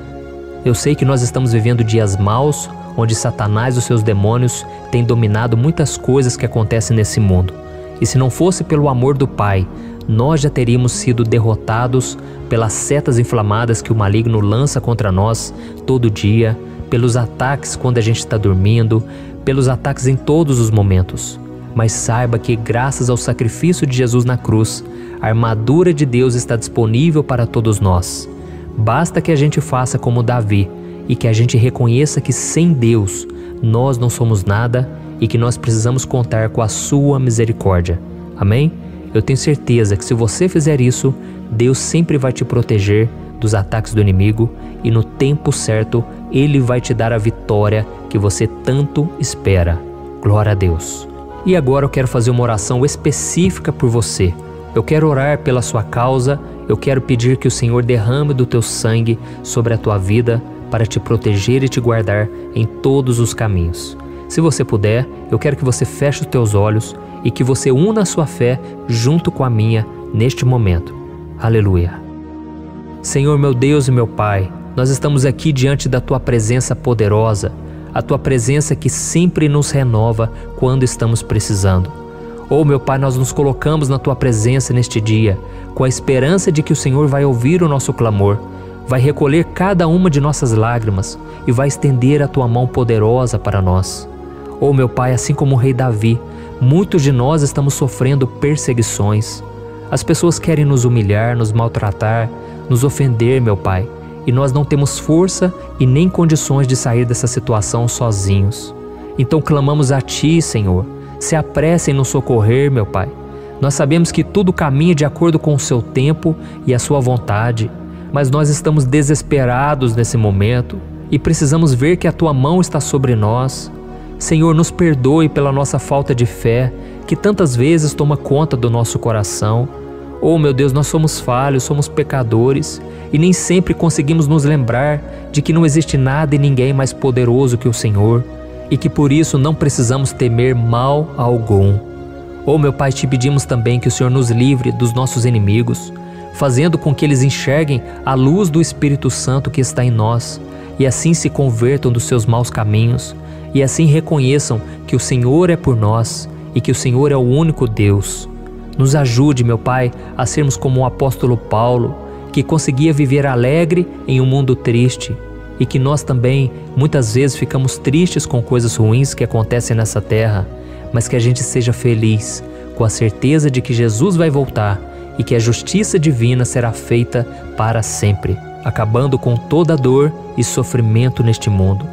A: Eu sei que nós estamos vivendo dias maus, onde Satanás e os seus demônios têm dominado muitas coisas que acontecem nesse mundo. E se não fosse pelo amor do Pai, nós já teríamos sido derrotados pelas setas inflamadas que o maligno lança contra nós todo dia, pelos ataques quando a gente está dormindo, pelos ataques em todos os momentos. Mas saiba que graças ao sacrifício de Jesus na cruz, a armadura de Deus está disponível para todos nós. Basta que a gente faça como Davi e que a gente reconheça que sem Deus nós não somos nada e que nós precisamos contar com a sua misericórdia. Amém? Eu tenho certeza que se você fizer isso, Deus sempre vai te proteger dos ataques do inimigo e no tempo certo Ele vai te dar a vitória que você tanto espera. Glória a Deus. E agora eu quero fazer uma oração específica por você. Eu quero orar pela sua causa, eu quero pedir que o Senhor derrame do teu sangue sobre a tua vida para te proteger e te guardar em todos os caminhos. Se você puder, eu quero que você feche os teus olhos e que você una a sua fé junto com a minha neste momento. Aleluia. Senhor, meu Deus e meu Pai, nós estamos aqui diante da Tua presença poderosa, a Tua presença que sempre nos renova quando estamos precisando. Oh, meu Pai, nós nos colocamos na Tua presença neste dia, com a esperança de que o Senhor vai ouvir o nosso clamor, vai recolher cada uma de nossas lágrimas e vai estender a Tua mão poderosa para nós. Oh, meu Pai, assim como o rei Davi, muitos de nós estamos sofrendo perseguições. As pessoas querem nos humilhar, nos maltratar, nos ofender, meu Pai, e nós não temos força e nem condições de sair dessa situação sozinhos. Então clamamos a Ti, Senhor, se apresse em nos socorrer, meu Pai. Nós sabemos que tudo caminha de acordo com o Seu tempo e a Sua vontade, mas nós estamos desesperados nesse momento e precisamos ver que a Tua mão está sobre nós. Senhor, nos perdoe pela nossa falta de fé, que tantas vezes toma conta do nosso coração. Oh, meu Deus, nós somos falhos, somos pecadores e nem sempre conseguimos nos lembrar de que não existe nada e ninguém mais poderoso que o Senhor e que por isso não precisamos temer mal algum. Oh, meu Pai, te pedimos também que o Senhor nos livre dos nossos inimigos, fazendo com que eles enxerguem a luz do Espírito Santo que está em nós e assim se convertam dos seus maus caminhos e assim reconheçam que o Senhor é por nós e que o Senhor é o único Deus. Nos ajude, meu Pai, a sermos como o apóstolo Paulo, que conseguia viver alegre em um mundo triste, e que nós também muitas vezes ficamos tristes com coisas ruins que acontecem nessa terra, mas que a gente seja feliz, com a certeza de que Jesus vai voltar e que a justiça divina será feita para sempre, acabando com toda dor e sofrimento neste mundo.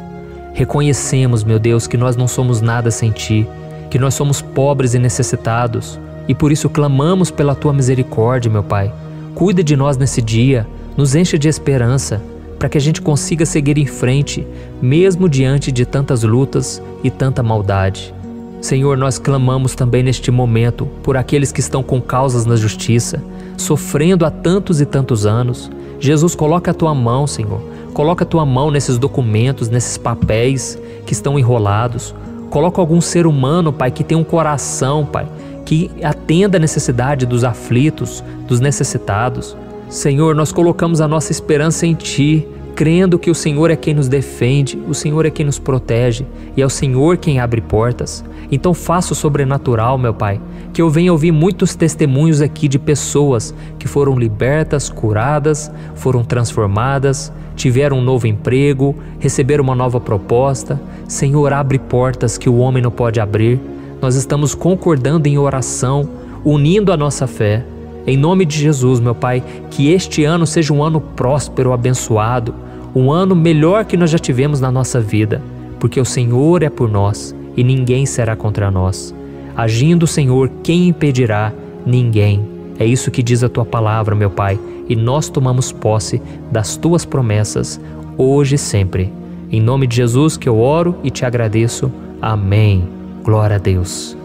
A: Reconhecemos, meu Deus, que nós não somos nada sem Ti, que nós somos pobres e necessitados, e por isso clamamos pela Tua misericórdia, meu Pai. Cuida de nós nesse dia, nos encha de esperança, para que a gente consiga seguir em frente, mesmo diante de tantas lutas e tanta maldade. Senhor, nós clamamos também neste momento por aqueles que estão com causas na justiça, sofrendo há tantos e tantos anos. Jesus, coloca a Tua mão, Senhor. Coloca a Tua mão nesses documentos, nesses papéis que estão enrolados. Coloca algum ser humano, Pai, que tem um coração, Pai, que atenda a necessidade dos aflitos, dos necessitados. Senhor, nós colocamos a nossa esperança em Ti, crendo que o Senhor é quem nos defende, o Senhor é quem nos protege e é o Senhor quem abre portas. Então faça o sobrenatural, meu Pai, que eu venha ouvir muitos testemunhos aqui de pessoas que foram libertas, curadas, foram transformadas, tiveram um novo emprego, receberam uma nova proposta. Senhor, abre portas que o homem não pode abrir. Nós estamos concordando em oração, unindo a nossa fé. Em nome de Jesus, meu Pai, que este ano seja um ano próspero, abençoado, um ano melhor que nós já tivemos na nossa vida, porque o Senhor é por nós e ninguém será contra nós. Agindo o Senhor, quem impedirá? Ninguém. É isso que diz a Tua palavra, meu Pai, e nós tomamos posse das Tuas promessas, hoje e sempre. Em nome de Jesus que eu oro e te agradeço. Amém. Glória a Deus.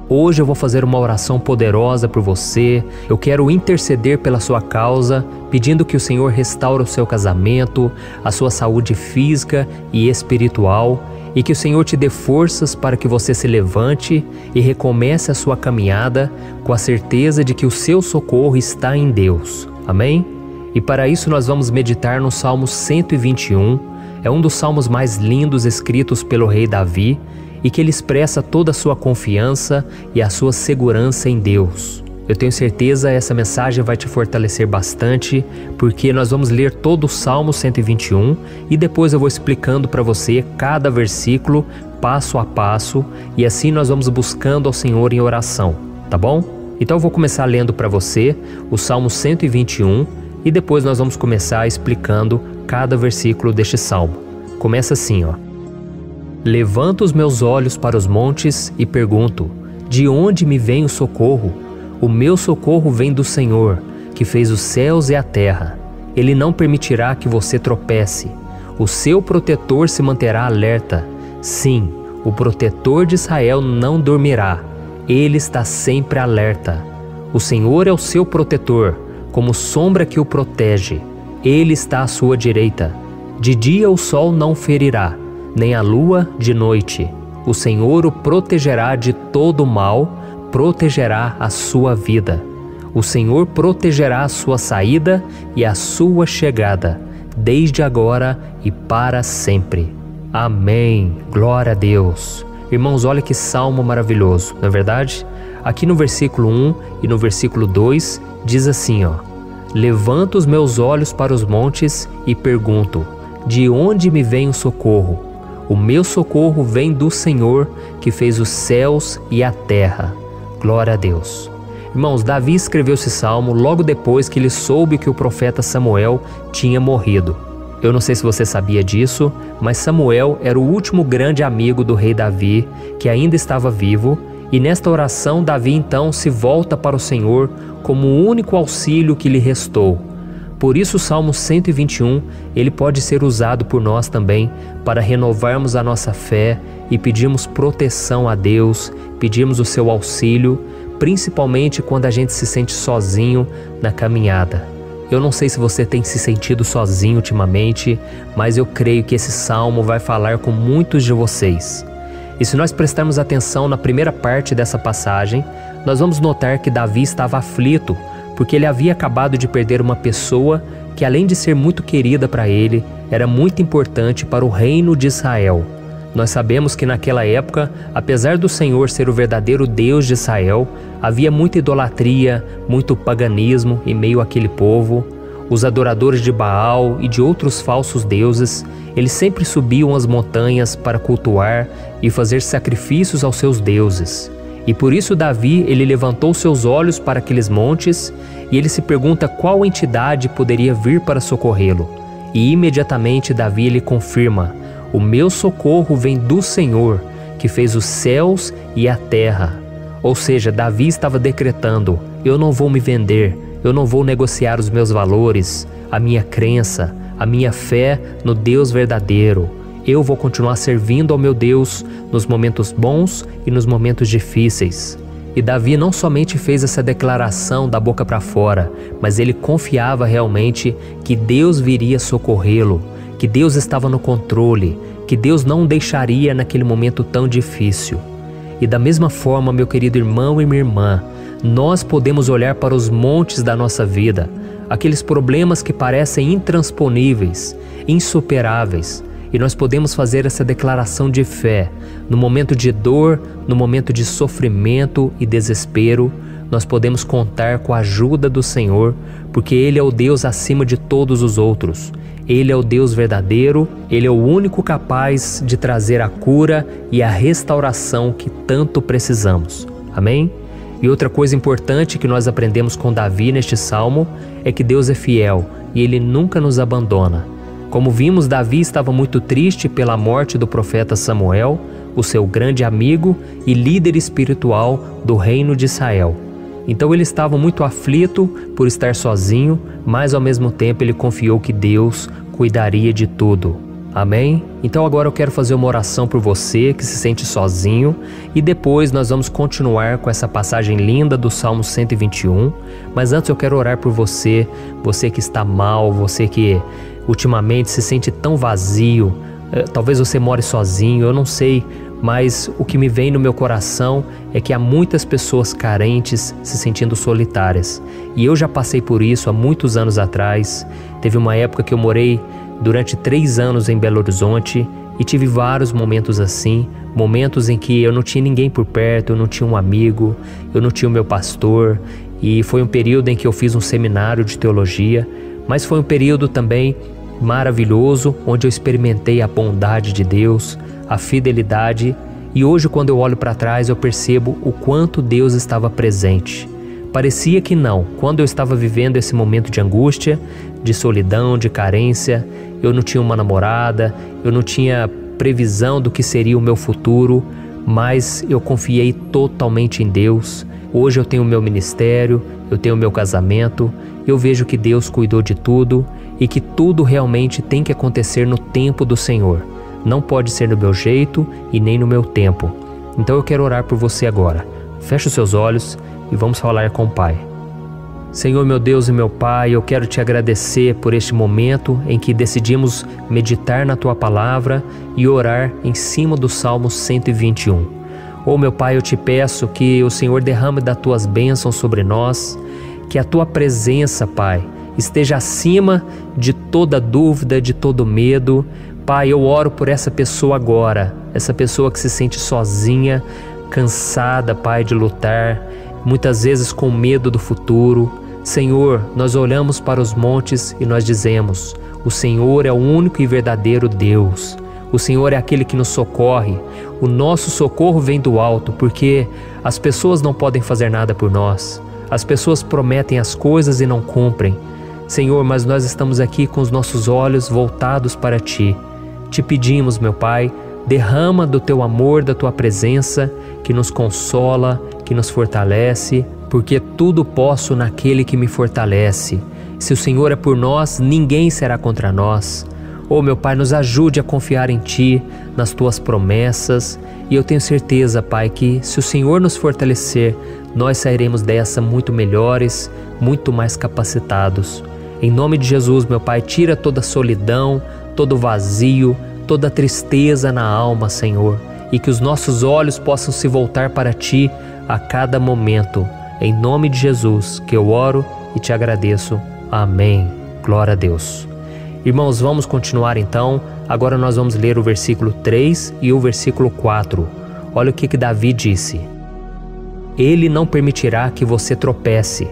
A: Hoje eu vou fazer uma oração poderosa por você. Eu quero interceder pela sua causa, pedindo que o Senhor restaure o seu casamento, a sua saúde física e espiritual, e que o Senhor te dê forças para que você se levante e recomece a sua caminhada com a certeza de que o seu socorro está em Deus. Amém? E para isso nós vamos meditar no Salmo 121. É um dos salmos mais lindos escritos pelo rei Davi, e que ele expressa toda a sua confiança e a sua segurança em Deus. Eu tenho certeza essa mensagem vai te fortalecer bastante, porque nós vamos ler todo o Salmo 121 e depois eu vou explicando para você cada versículo, passo a passo, e assim nós vamos buscando ao Senhor em oração, tá bom? Então eu vou começar lendo para você o Salmo 121 e depois nós vamos começar explicando cada versículo deste salmo. Começa assim, ó. Levanto os meus olhos para os montes e pergunto: de onde me vem o socorro? O meu socorro vem do Senhor, que fez os céus e a terra. Ele não permitirá que você tropece. O seu protetor se manterá alerta. Sim, o protetor de Israel não dormirá. Ele está sempre alerta. O Senhor é o seu protetor, como sombra que o protege. Ele está à sua direita. De dia o sol não ferirá, nem a lua de noite. O Senhor o protegerá de todo mal, protegerá a sua vida. O Senhor protegerá a sua saída e a sua chegada, desde agora e para sempre. Amém. Glória a Deus. Irmãos, olha que salmo maravilhoso, não é verdade? Aqui no versículo 1 e no versículo 2 diz assim, ó: Levanto os meus olhos para os montes e pergunto: de onde me vem o socorro? O meu socorro vem do Senhor, que fez os céus e a terra. Glória a Deus. Irmãos, Davi escreveu esse salmo logo depois que ele soube que o profeta Samuel tinha morrido. Eu não sei se você sabia disso, mas Samuel era o último grande amigo do rei Davi, que ainda estava vivo, e nesta oração Davi então se volta para o Senhor como o único auxílio que lhe restou. Por isso o Salmo 121, ele pode ser usado por nós também para renovarmos a nossa fé e pedirmos proteção a Deus, pedirmos o seu auxílio, principalmente quando a gente se sente sozinho na caminhada. Eu não sei se você tem se sentido sozinho ultimamente, mas eu creio que esse salmo vai falar com muitos de vocês. E se nós prestarmos atenção na primeira parte dessa passagem, nós vamos notar que Davi estava aflito, porque ele havia acabado de perder uma pessoa que, além de ser muito querida para ele, era muito importante para o reino de Israel. Nós sabemos que naquela época, apesar do Senhor ser o verdadeiro Deus de Israel, havia muita idolatria, muito paganismo em meio àquele povo. Os adoradores de Baal e de outros falsos deuses, eles sempre subiam as montanhas para cultuar e fazer sacrifícios aos seus deuses. E por isso Davi, ele levantou seus olhos para aqueles montes e ele se pergunta qual entidade poderia vir para socorrê-lo. E imediatamente Davi ele confirma: o meu socorro vem do Senhor, que fez os céus e a terra. Ou seja, Davi estava decretando: eu não vou me vender, eu não vou negociar os meus valores, a minha crença, a minha fé no Deus verdadeiro. Eu vou continuar servindo ao meu Deus nos momentos bons e nos momentos difíceis. E Davi não somente fez essa declaração da boca para fora, mas ele confiava realmente que Deus viria socorrê-lo, que Deus estava no controle, que Deus não o deixaria naquele momento tão difícil. E da mesma forma, meu querido irmão e minha irmã, nós podemos olhar para os montes da nossa vida, aqueles problemas que parecem intransponíveis, insuperáveis, e nós podemos fazer essa declaração de fé. No momento de dor, no momento de sofrimento e desespero, nós podemos contar com a ajuda do Senhor, porque Ele é o Deus acima de todos os outros. Ele é o Deus verdadeiro, Ele é o único capaz de trazer a cura e a restauração que tanto precisamos. Amém? E outra coisa importante que nós aprendemos com Davi neste salmo é que Deus é fiel e Ele nunca nos abandona. Como vimos, Davi estava muito triste pela morte do profeta Samuel, o seu grande amigo e líder espiritual do reino de Israel. Então ele estava muito aflito por estar sozinho, mas ao mesmo tempo ele confiou que Deus cuidaria de tudo. Amém? Então agora eu quero fazer uma oração por você que se sente sozinho e depois nós vamos continuar com essa passagem linda do Salmo 121. Mas antes eu quero orar por você, você que está mal, você que ultimamente se sente tão vazio, talvez você more sozinho, eu não sei, mas o que me vem no meu coração é que há muitas pessoas carentes se sentindo solitárias. E eu já passei por isso há muitos anos atrás. Teve uma época que eu morei durante 3 anos em Belo Horizonte e tive vários momentos assim, momentos em que eu não tinha ninguém por perto, eu não tinha um amigo, eu não tinha o meu pastor, e foi um período em que eu fiz um seminário de teologia, mas foi um período também maravilhoso, onde eu experimentei a bondade de Deus, a fidelidade, e hoje quando eu olho para trás eu percebo o quanto Deus estava presente. Parecia que não, quando eu estava vivendo esse momento de angústia, de solidão, de carência, eu não tinha uma namorada, eu não tinha previsão do que seria o meu futuro, mas eu confiei totalmente em Deus. Hoje eu tenho o meu ministério, eu tenho o meu casamento, eu vejo que Deus cuidou de tudo e que tudo realmente tem que acontecer no tempo do Senhor. Não pode ser no meu jeito e nem no meu tempo. Então eu quero orar por você agora. Feche os seus olhos e vamos falar com o Pai. Senhor, meu Deus e meu Pai, eu quero te agradecer por este momento em que decidimos meditar na Tua Palavra e orar em cima do Salmo 121. Oh, meu Pai, eu te peço que o Senhor derrame das Tuas bênçãos sobre nós, que a Tua presença, Pai, esteja acima de toda dúvida, de todo medo. Pai, eu oro por essa pessoa agora, essa pessoa que se sente sozinha, cansada, Pai, de lutar, muitas vezes com medo do futuro. Senhor, nós olhamos para os montes e nós dizemos: o Senhor é o único e verdadeiro Deus. O Senhor é aquele que nos socorre. O nosso socorro vem do alto, porque as pessoas não podem fazer nada por nós. As pessoas prometem as coisas e não cumprem. Senhor, mas nós estamos aqui com os nossos olhos voltados para Ti. Te pedimos, meu Pai, derrama do Teu amor, da Tua presença, que nos consola, que nos fortalece, porque tudo posso naquele que me fortalece. Se o Senhor é por nós, ninguém será contra nós. Oh, meu Pai, nos ajude a confiar em Ti, nas Tuas promessas, e eu tenho certeza, Pai, que se o Senhor nos fortalecer, nós sairemos dessa muito melhores, muito mais capacitados. Em nome de Jesus, meu Pai, tira toda a solidão, todo o vazio, toda a tristeza na alma, Senhor, e que os nossos olhos possam se voltar para Ti a cada momento. Em nome de Jesus que eu oro e te agradeço. Amém. Glória a Deus. Irmãos, vamos continuar então. Agora nós vamos ler o versículo 3 e o versículo 4. Olha o que Davi disse: Ele não permitirá que você tropece.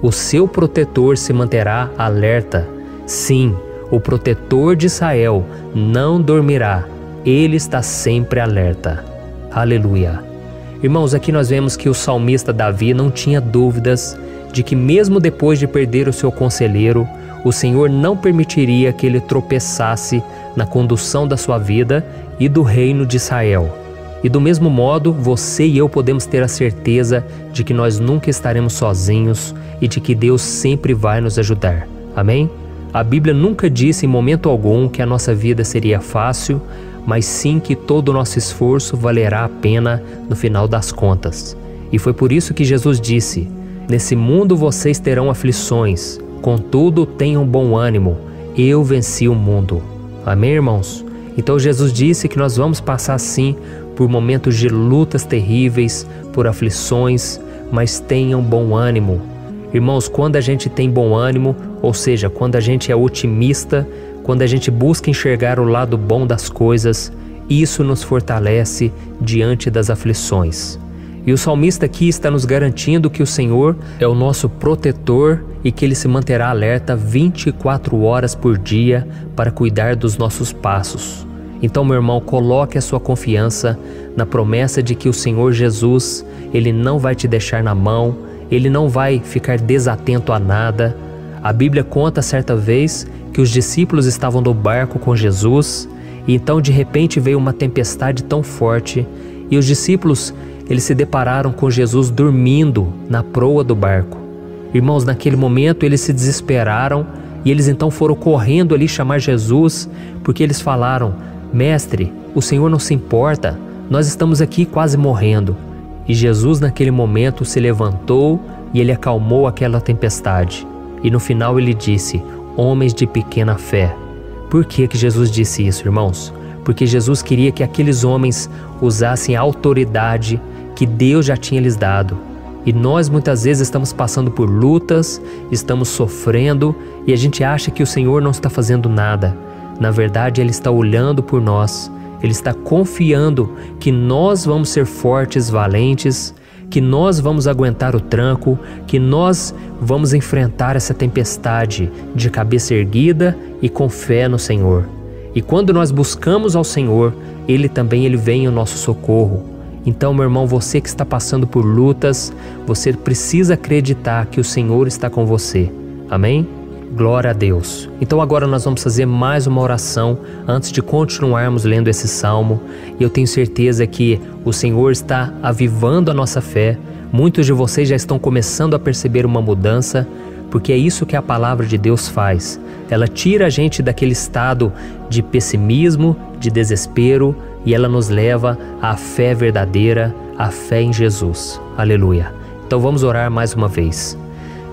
A: O seu protetor se manterá alerta. Sim, o protetor de Israel não dormirá. Ele está sempre alerta. Aleluia. Irmãos, aqui nós vemos que o salmista Davi não tinha dúvidas de que mesmo depois de perder o seu conselheiro, o Senhor não permitiria que ele tropeçasse na condução da sua vida e do reino de Israel. E do mesmo modo, você e eu podemos ter a certeza de que nós nunca estaremos sozinhos e de que Deus sempre vai nos ajudar. Amém? A Bíblia nunca disse em momento algum que a nossa vida seria fácil, mas sim que todo o nosso esforço valerá a pena no final das contas. E foi por isso que Jesus disse: Nesse mundo vocês terão aflições, contudo tenham bom ânimo, eu venci o mundo. Amém, irmãos? Então Jesus disse que nós vamos passar sim por momentos de lutas terríveis, por aflições, mas tenham bom ânimo. Irmãos, quando a gente tem bom ânimo, ou seja, quando a gente é otimista, quando a gente busca enxergar o lado bom das coisas, isso nos fortalece diante das aflições. E o salmista aqui está nos garantindo que o Senhor é o nosso protetor e que Ele se manterá alerta 24 horas por dia para cuidar dos nossos passos. Então, meu irmão, coloque a sua confiança na promessa de que o Senhor Jesus, Ele não vai te deixar na mão, Ele não vai ficar desatento a nada. A Bíblia conta certa vez que os discípulos estavam no barco com Jesus e então de repente veio uma tempestade tão forte e os discípulos, eles se depararam com Jesus dormindo na proa do barco. Irmãos, naquele momento eles se desesperaram e eles então foram correndo ali chamar Jesus, porque eles falaram: Mestre, o Senhor não se importa, nós estamos aqui quase morrendo. E Jesus naquele momento se levantou e ele acalmou aquela tempestade. E no final ele disse: homens de pequena fé. Por que Jesus disse isso, irmãos? Porque Jesus queria que aqueles homens usassem a autoridade que Deus já tinha lhes dado. E nós muitas vezes estamos passando por lutas, estamos sofrendo e a gente acha que o Senhor não está fazendo nada. Na verdade, Ele está olhando por nós, Ele está confiando que nós vamos ser fortes, valentes, que nós vamos aguentar o tranco, que nós vamos enfrentar essa tempestade de cabeça erguida e com fé no Senhor. E quando nós buscamos ao Senhor, Ele vem ao nosso socorro. Então, meu irmão, você que está passando por lutas, você precisa acreditar que o Senhor está com você. Amém? Glória a Deus. Então agora nós vamos fazer mais uma oração antes de continuarmos lendo esse salmo. E eu tenho certeza que o Senhor está avivando a nossa fé. Muitos de vocês já estão começando a perceber uma mudança, porque é isso que a palavra de Deus faz. Ela tira a gente daquele estado de pessimismo, de desespero, e ela nos leva à fé verdadeira, à fé em Jesus. Aleluia. Então vamos orar mais uma vez.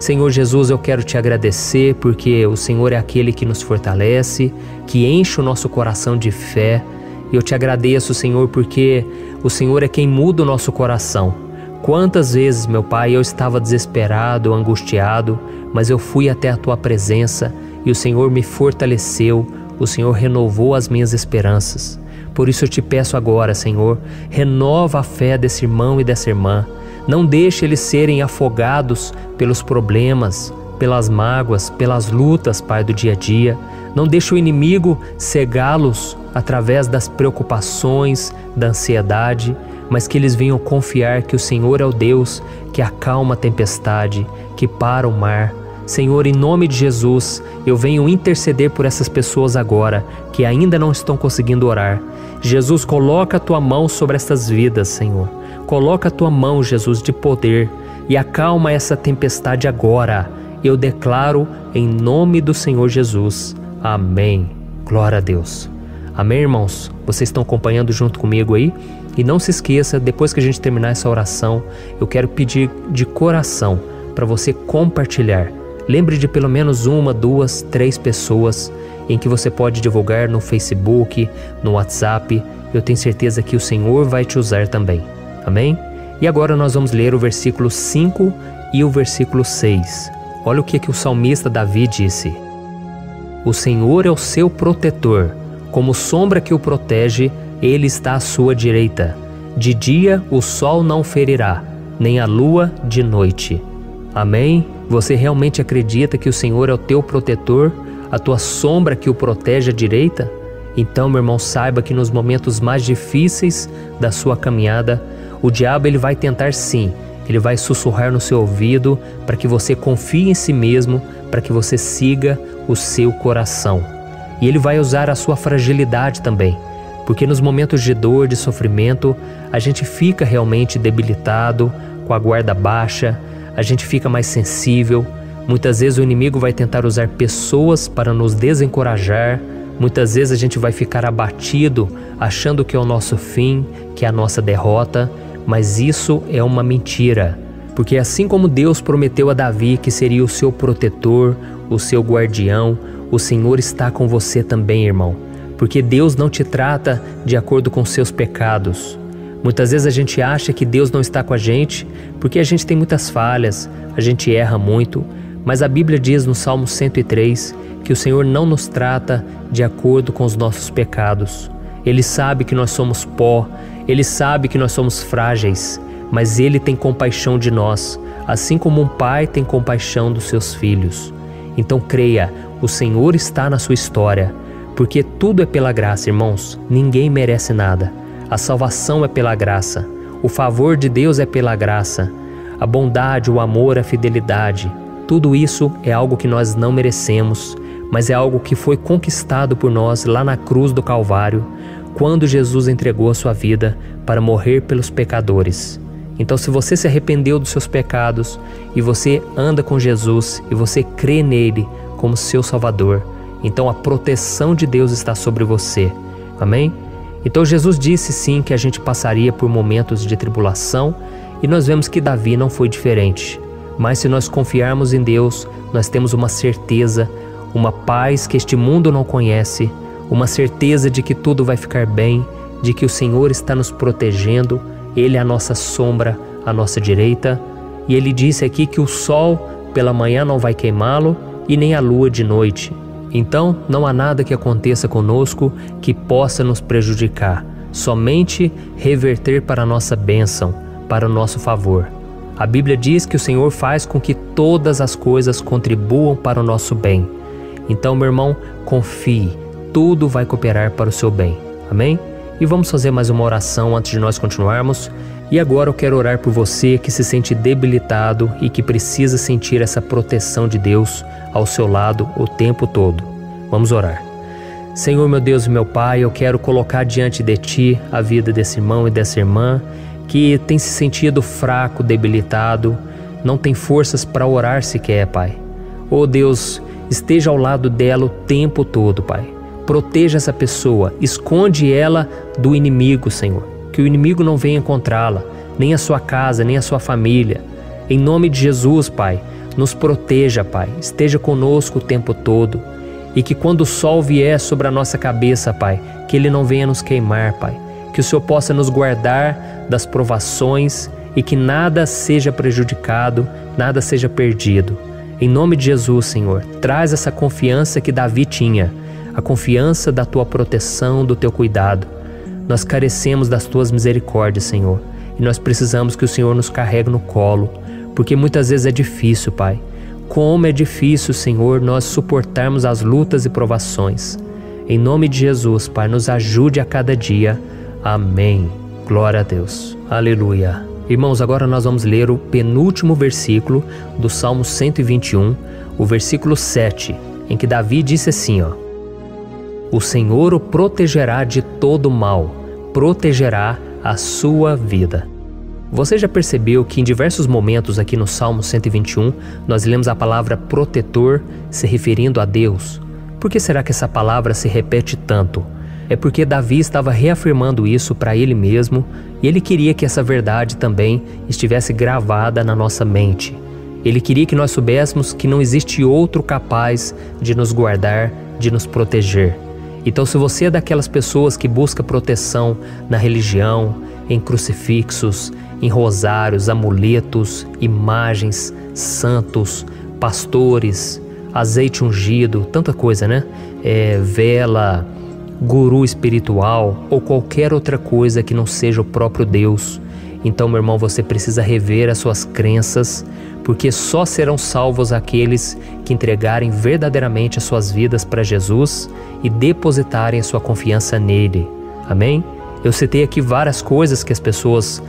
A: Senhor Jesus, eu quero te agradecer porque o Senhor é aquele que nos fortalece, que enche o nosso coração de fé. Eu te agradeço, Senhor, porque o Senhor é quem muda o nosso coração. Quantas vezes, meu Pai, eu estava desesperado, angustiado, mas eu fui até a Tua presença e o Senhor me fortaleceu, o Senhor renovou as minhas esperanças. Por isso eu te peço agora, Senhor, renova a fé desse irmão e dessa irmã. Não deixe eles serem afogados pelos problemas, pelas mágoas, pelas lutas, Pai, do dia a dia. Não deixe o inimigo cegá-los através das preocupações, da ansiedade, mas que eles venham confiar que o Senhor é o Deus que acalma a tempestade, que para o mar. Senhor, em nome de Jesus, eu venho interceder por essas pessoas agora que ainda não estão conseguindo orar. Jesus, coloca a Tua mão sobre essas vidas, Senhor. Coloca a Tua mão, Jesus, de poder e acalma essa tempestade agora. Eu declaro em nome do Senhor Jesus. Amém. Glória a Deus. Amém, irmãos? Vocês estão acompanhando junto comigo aí? E não se esqueça, depois que a gente terminar essa oração, eu quero pedir de coração para você compartilhar. Lembre de pelo menos 1, 2, 3 pessoas em que você pode divulgar no Facebook, no WhatsApp. Eu tenho certeza que o Senhor vai te usar também. Amém? E agora nós vamos ler o versículo 5 e o versículo 6. Olha o que o salmista Davi disse. O Senhor é o seu protetor, como sombra que o protege, Ele está à sua direita. De dia o sol não ferirá, nem a lua de noite. Amém? Você realmente acredita que o Senhor é o teu protetor, a tua sombra que o protege à direita? Então, meu irmão, saiba que nos momentos mais difíceis da sua caminhada, o diabo ele vai tentar sim, ele vai sussurrar no seu ouvido para que você confie em si mesmo, para que você siga o seu coração. E ele vai usar a sua fragilidade também, porque nos momentos de dor, de sofrimento, a gente fica realmente debilitado, com a guarda baixa, a gente fica mais sensível. Muitas vezes o inimigo vai tentar usar pessoas para nos desencorajar. Muitas vezes a gente vai ficar abatido, achando que é o nosso fim, que é a nossa derrota. Mas isso é uma mentira. Porque assim como Deus prometeu a Davi que seria o seu protetor, o seu guardião, o Senhor está com você também, irmão. Porque Deus não te trata de acordo com seus pecados. Muitas vezes a gente acha que Deus não está com a gente porque a gente tem muitas falhas, a gente erra muito, mas a Bíblia diz no Salmo 103 que o Senhor não nos trata de acordo com os nossos pecados. Ele sabe que nós somos pó, Ele sabe que nós somos frágeis, mas Ele tem compaixão de nós, assim como um pai tem compaixão dos seus filhos. Então creia, o Senhor está na sua história, porque tudo é pela graça, irmãos, ninguém merece nada. A salvação é pela graça, o favor de Deus é pela graça, a bondade, o amor, a fidelidade, tudo isso é algo que nós não merecemos, mas é algo que foi conquistado por nós lá na cruz do Calvário, quando Jesus entregou a sua vida para morrer pelos pecadores. Então, se você se arrependeu dos seus pecados e você anda com Jesus e você crê nele como seu Salvador, então a proteção de Deus está sobre você. Amém? Então Jesus disse sim que a gente passaria por momentos de tribulação e nós vemos que Davi não foi diferente. Mas se nós confiarmos em Deus, nós temos uma certeza, uma paz que este mundo não conhece, uma certeza de que tudo vai ficar bem, de que o Senhor está nos protegendo, Ele é a nossa sombra, à nossa direita. E Ele disse aqui que o sol pela manhã não vai queimá-lo e nem a lua de noite. Então não há nada que aconteça conosco que possa nos prejudicar, somente reverter para a nossa bênção, para o nosso favor. A Bíblia diz que o Senhor faz com que todas as coisas contribuam para o nosso bem. Então, meu irmão, confie, tudo vai cooperar para o seu bem. Amém? E vamos fazer mais uma oração antes de nós continuarmos. E agora eu quero orar por você que se sente debilitado e que precisa sentir essa proteção de Deus ao seu lado o tempo todo. Vamos orar. Senhor, meu Deus e meu Pai, eu quero colocar diante de Ti a vida desse irmão e dessa irmã que tem se sentido fraco, debilitado, não tem forças para orar sequer, Pai. Oh Deus, esteja ao lado dela o tempo todo, Pai. Proteja essa pessoa, esconde ela do inimigo, Senhor. Que o inimigo não venha encontrá-la, nem a sua casa, nem a sua família. Em nome de Jesus, Pai, nos proteja, Pai. Esteja conosco o tempo todo. E que quando o sol vier sobre a nossa cabeça, Pai, que ele não venha nos queimar, Pai. Que o Senhor possa nos guardar das provações e que nada seja prejudicado, nada seja perdido. Em nome de Jesus, Senhor, traz essa confiança que Davi tinha, a confiança da Tua proteção, do Teu cuidado. Nós carecemos das Tuas misericórdias, Senhor, e nós precisamos que o Senhor nos carregue no colo, porque muitas vezes é difícil, Pai. Como é difícil, Senhor, nós suportarmos as lutas e provações. Em nome de Jesus, Pai, nos ajude a cada dia. Amém. Glória a Deus. Aleluia. Irmãos, agora nós vamos ler o penúltimo versículo do Salmo 121, o versículo 7, em que Davi disse assim, ó: O Senhor o protegerá de todo mal, protegerá a sua vida. Você já percebeu que em diversos momentos aqui no Salmo 121, nós lemos a palavra protetor se referindo a Deus? Por que será que essa palavra se repete tanto? É porque Davi estava reafirmando isso para ele mesmo e ele queria que essa verdade também estivesse gravada na nossa mente. Ele queria que nós soubéssemos que não existe outro capaz de nos guardar, de nos proteger. Então, se você é daquelas pessoas que busca proteção na religião, em crucifixos, em rosários, amuletos, imagens, santos, pastores, azeite ungido, tanta coisa, né? Vela, guru espiritual ou qualquer outra coisa que não seja o próprio Deus. Então, meu irmão, você precisa rever as suas crenças, porque só serão salvos aqueles que entregarem verdadeiramente as suas vidas para Jesus e depositarem a sua confiança nele. Amém? Eu citei aqui várias coisas que as pessoas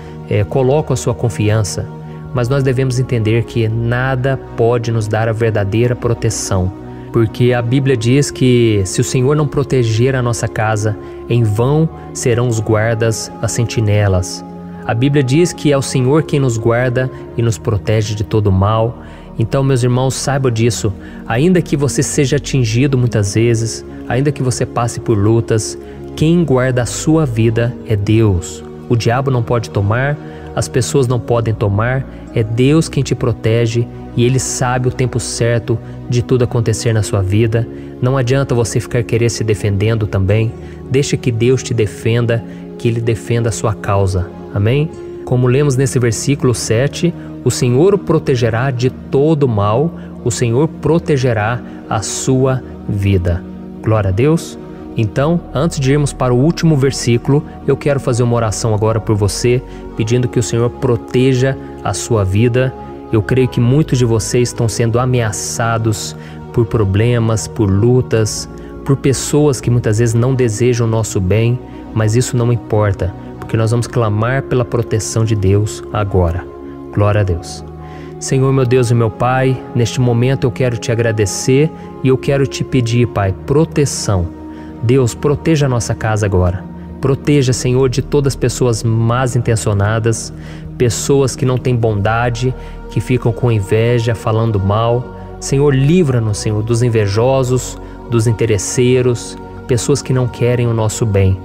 A: colocam a sua confiança, mas nós devemos entender que nada pode nos dar a verdadeira proteção, porque a Bíblia diz que se o Senhor não proteger a nossa casa, em vão serão os guardas, as sentinelas. A Bíblia diz que é o Senhor quem nos guarda e nos protege de todo mal. Então, meus irmãos, saibam disso. Ainda que você seja atingido muitas vezes, ainda que você passe por lutas, quem guarda a sua vida é Deus. O diabo não pode tomar, as pessoas não podem tomar, é Deus quem te protege e Ele sabe o tempo certo de tudo acontecer na sua vida. Não adianta você ficar querer se defendendo também. Deixa que Deus te defenda, que Ele defenda a sua causa. Amém? Como lemos nesse versículo 7, o Senhor o protegerá de todo mal, o Senhor protegerá a sua vida. Glória a Deus. Então, antes de irmos para o último versículo, eu quero fazer uma oração agora por você, pedindo que o Senhor proteja a sua vida. Eu creio que muitos de vocês estão sendo ameaçados por problemas, por lutas, por pessoas que muitas vezes não desejam o nosso bem, mas isso não importa, porque nós vamos clamar pela proteção de Deus agora. Glória a Deus. Senhor, meu Deus e meu Pai, neste momento eu quero te agradecer e eu quero te pedir, Pai, proteção. Deus, proteja a nossa casa agora. Proteja, Senhor, de todas as pessoas más intencionadas, pessoas que não têm bondade, que ficam com inveja, falando mal. Senhor, livra-nos, Senhor, dos invejosos, dos interesseiros, pessoas que não querem o nosso bem.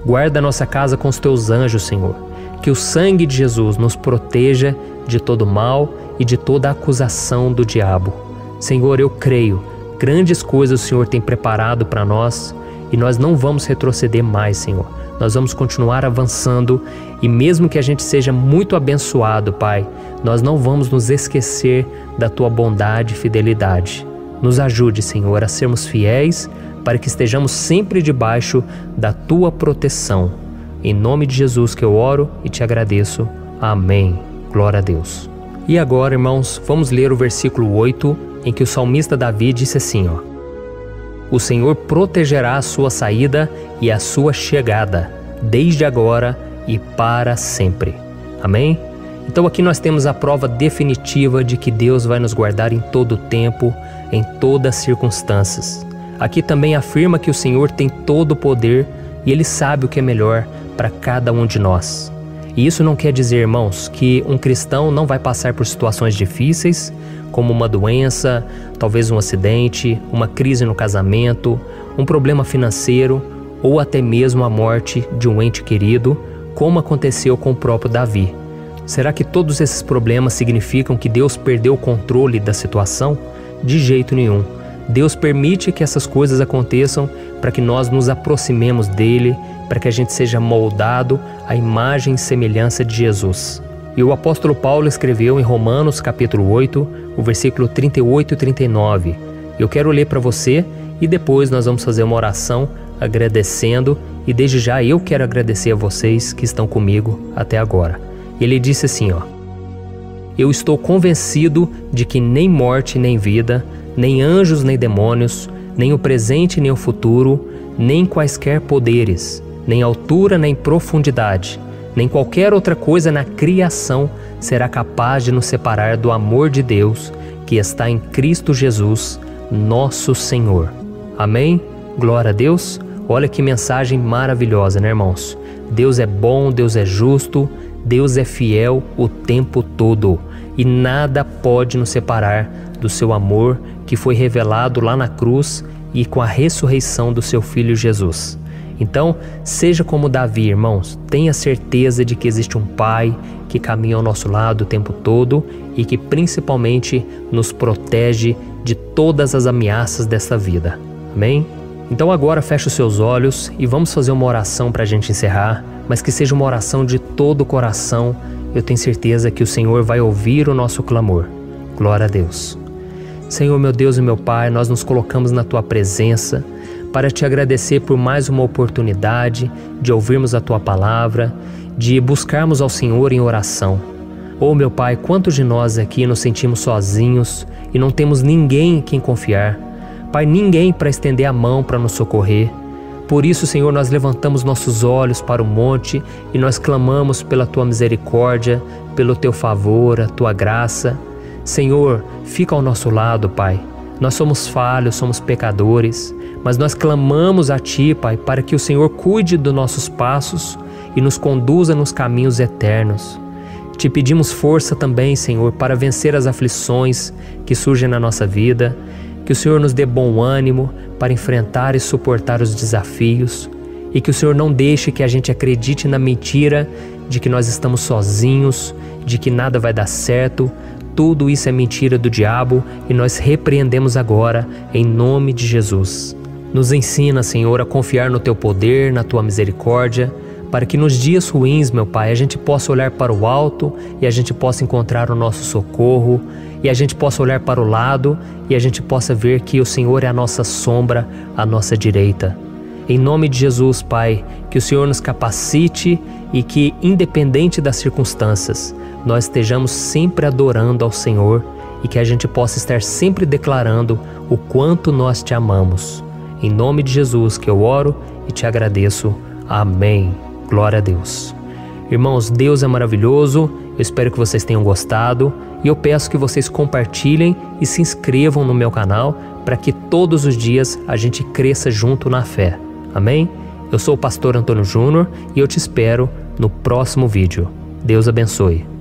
A: Guarda a nossa casa com os teus anjos, Senhor. Que o sangue de Jesus nos proteja de todo mal e de toda acusação do diabo. Senhor, eu creio, grandes coisas o Senhor tem preparado para nós e nós não vamos retroceder mais, Senhor. Nós vamos continuar avançando e mesmo que a gente seja muito abençoado, Pai, nós não vamos nos esquecer da Tua bondade e fidelidade. Nos ajude, Senhor, a sermos fiéis para que estejamos sempre debaixo da Tua proteção. Em nome de Jesus que eu oro e te agradeço. Amém. Glória a Deus. E agora, irmãos, vamos ler o versículo 8, em que o salmista Davi disse assim, O Senhor protegerá a sua saída e a sua chegada, desde agora e para sempre. Amém? Então aqui nós temos a prova definitiva de que Deus vai nos guardar em todo o tempo, em todas as circunstâncias. Aqui também afirma que o Senhor tem todo o poder e Ele sabe o que é melhor para cada um de nós. E isso não quer dizer, irmãos, que um cristão não vai passar por situações difíceis, como uma doença, talvez um acidente, uma crise no casamento, um problema financeiro ou até mesmo a morte de um ente querido, como aconteceu com o próprio Davi. Será que todos esses problemas significam que Deus perdeu o controle da situação? De jeito nenhum. Deus permite que essas coisas aconteçam para que nós nos aproximemos dele, para que a gente seja moldado à imagem e semelhança de Jesus. E o apóstolo Paulo escreveu em Romanos capítulo 8, o versículo 38 e 39. Eu quero ler para você e depois nós vamos fazer uma oração agradecendo e desde já eu quero agradecer a vocês que estão comigo até agora. Ele disse assim, Eu estou convencido de que nem morte nem vida, nem anjos nem demônios, nem o presente nem o futuro, nem quaisquer poderes, nem altura nem profundidade, nem qualquer outra coisa na criação será capaz de nos separar do amor de Deus que está em Cristo Jesus, nosso Senhor. Amém? Glória a Deus. Olha que mensagem maravilhosa, né, irmãos? Deus é bom, Deus é justo, Deus é fiel o tempo todo e nada pode nos separar do seu amor que foi revelado lá na cruz e com a ressurreição do seu Filho Jesus. Então, seja como Davi, irmãos, tenha certeza de que existe um Pai que caminha ao nosso lado o tempo todo e que principalmente nos protege de todas as ameaças dessa vida. Amém? Então agora feche os seus olhos e vamos fazer uma oração para a gente encerrar, mas que seja uma oração de todo o coração. Eu tenho certeza que o Senhor vai ouvir o nosso clamor. Glória a Deus. Senhor, meu Deus e meu Pai, nós nos colocamos na Tua presença para Te agradecer por mais uma oportunidade de ouvirmos a Tua palavra, de buscarmos ao Senhor em oração. Oh, meu Pai, quantos de nós aqui nos sentimos sozinhos e não temos ninguém em quem confiar? Pai, ninguém para estender a mão para nos socorrer. Por isso, Senhor, nós levantamos nossos olhos para o monte e nós clamamos pela Tua misericórdia, pelo Teu favor, a Tua graça. Senhor, fica ao nosso lado, Pai. Nós somos falhos, somos pecadores, mas nós clamamos a Ti, Pai, para que o Senhor cuide dos nossos passos e nos conduza nos caminhos eternos. Te pedimos força também, Senhor, para vencer as aflições que surgem na nossa vida, que o Senhor nos dê bom ânimo para enfrentar e suportar os desafios e que o Senhor não deixe que a gente acredite na mentira de que nós estamos sozinhos, de que nada vai dar certo. Tudo isso é mentira do diabo e nós repreendemos agora em nome de Jesus. Nos ensina, Senhor, a confiar no Teu poder, na Tua misericórdia, para que nos dias ruins, meu Pai, a gente possa olhar para o alto e a gente possa encontrar o nosso socorro, e a gente possa olhar para o lado e a gente possa ver que o Senhor é a nossa sombra, a nossa direita. Em nome de Jesus, Pai, que o Senhor nos capacite e que, independente das circunstâncias, nós estejamos sempre adorando ao Senhor e que a gente possa estar sempre declarando o quanto nós Te amamos. Em nome de Jesus que eu oro e Te agradeço. Amém. Glória a Deus. Irmãos, Deus é maravilhoso Eu espero que vocês tenham gostado e eu peço que vocês compartilhem e se inscrevam no meu canal para que todos os dias a gente cresça junto na fé. Amém? Eu sou o pastor Antônio Júnior e eu te espero no próximo vídeo. Deus abençoe.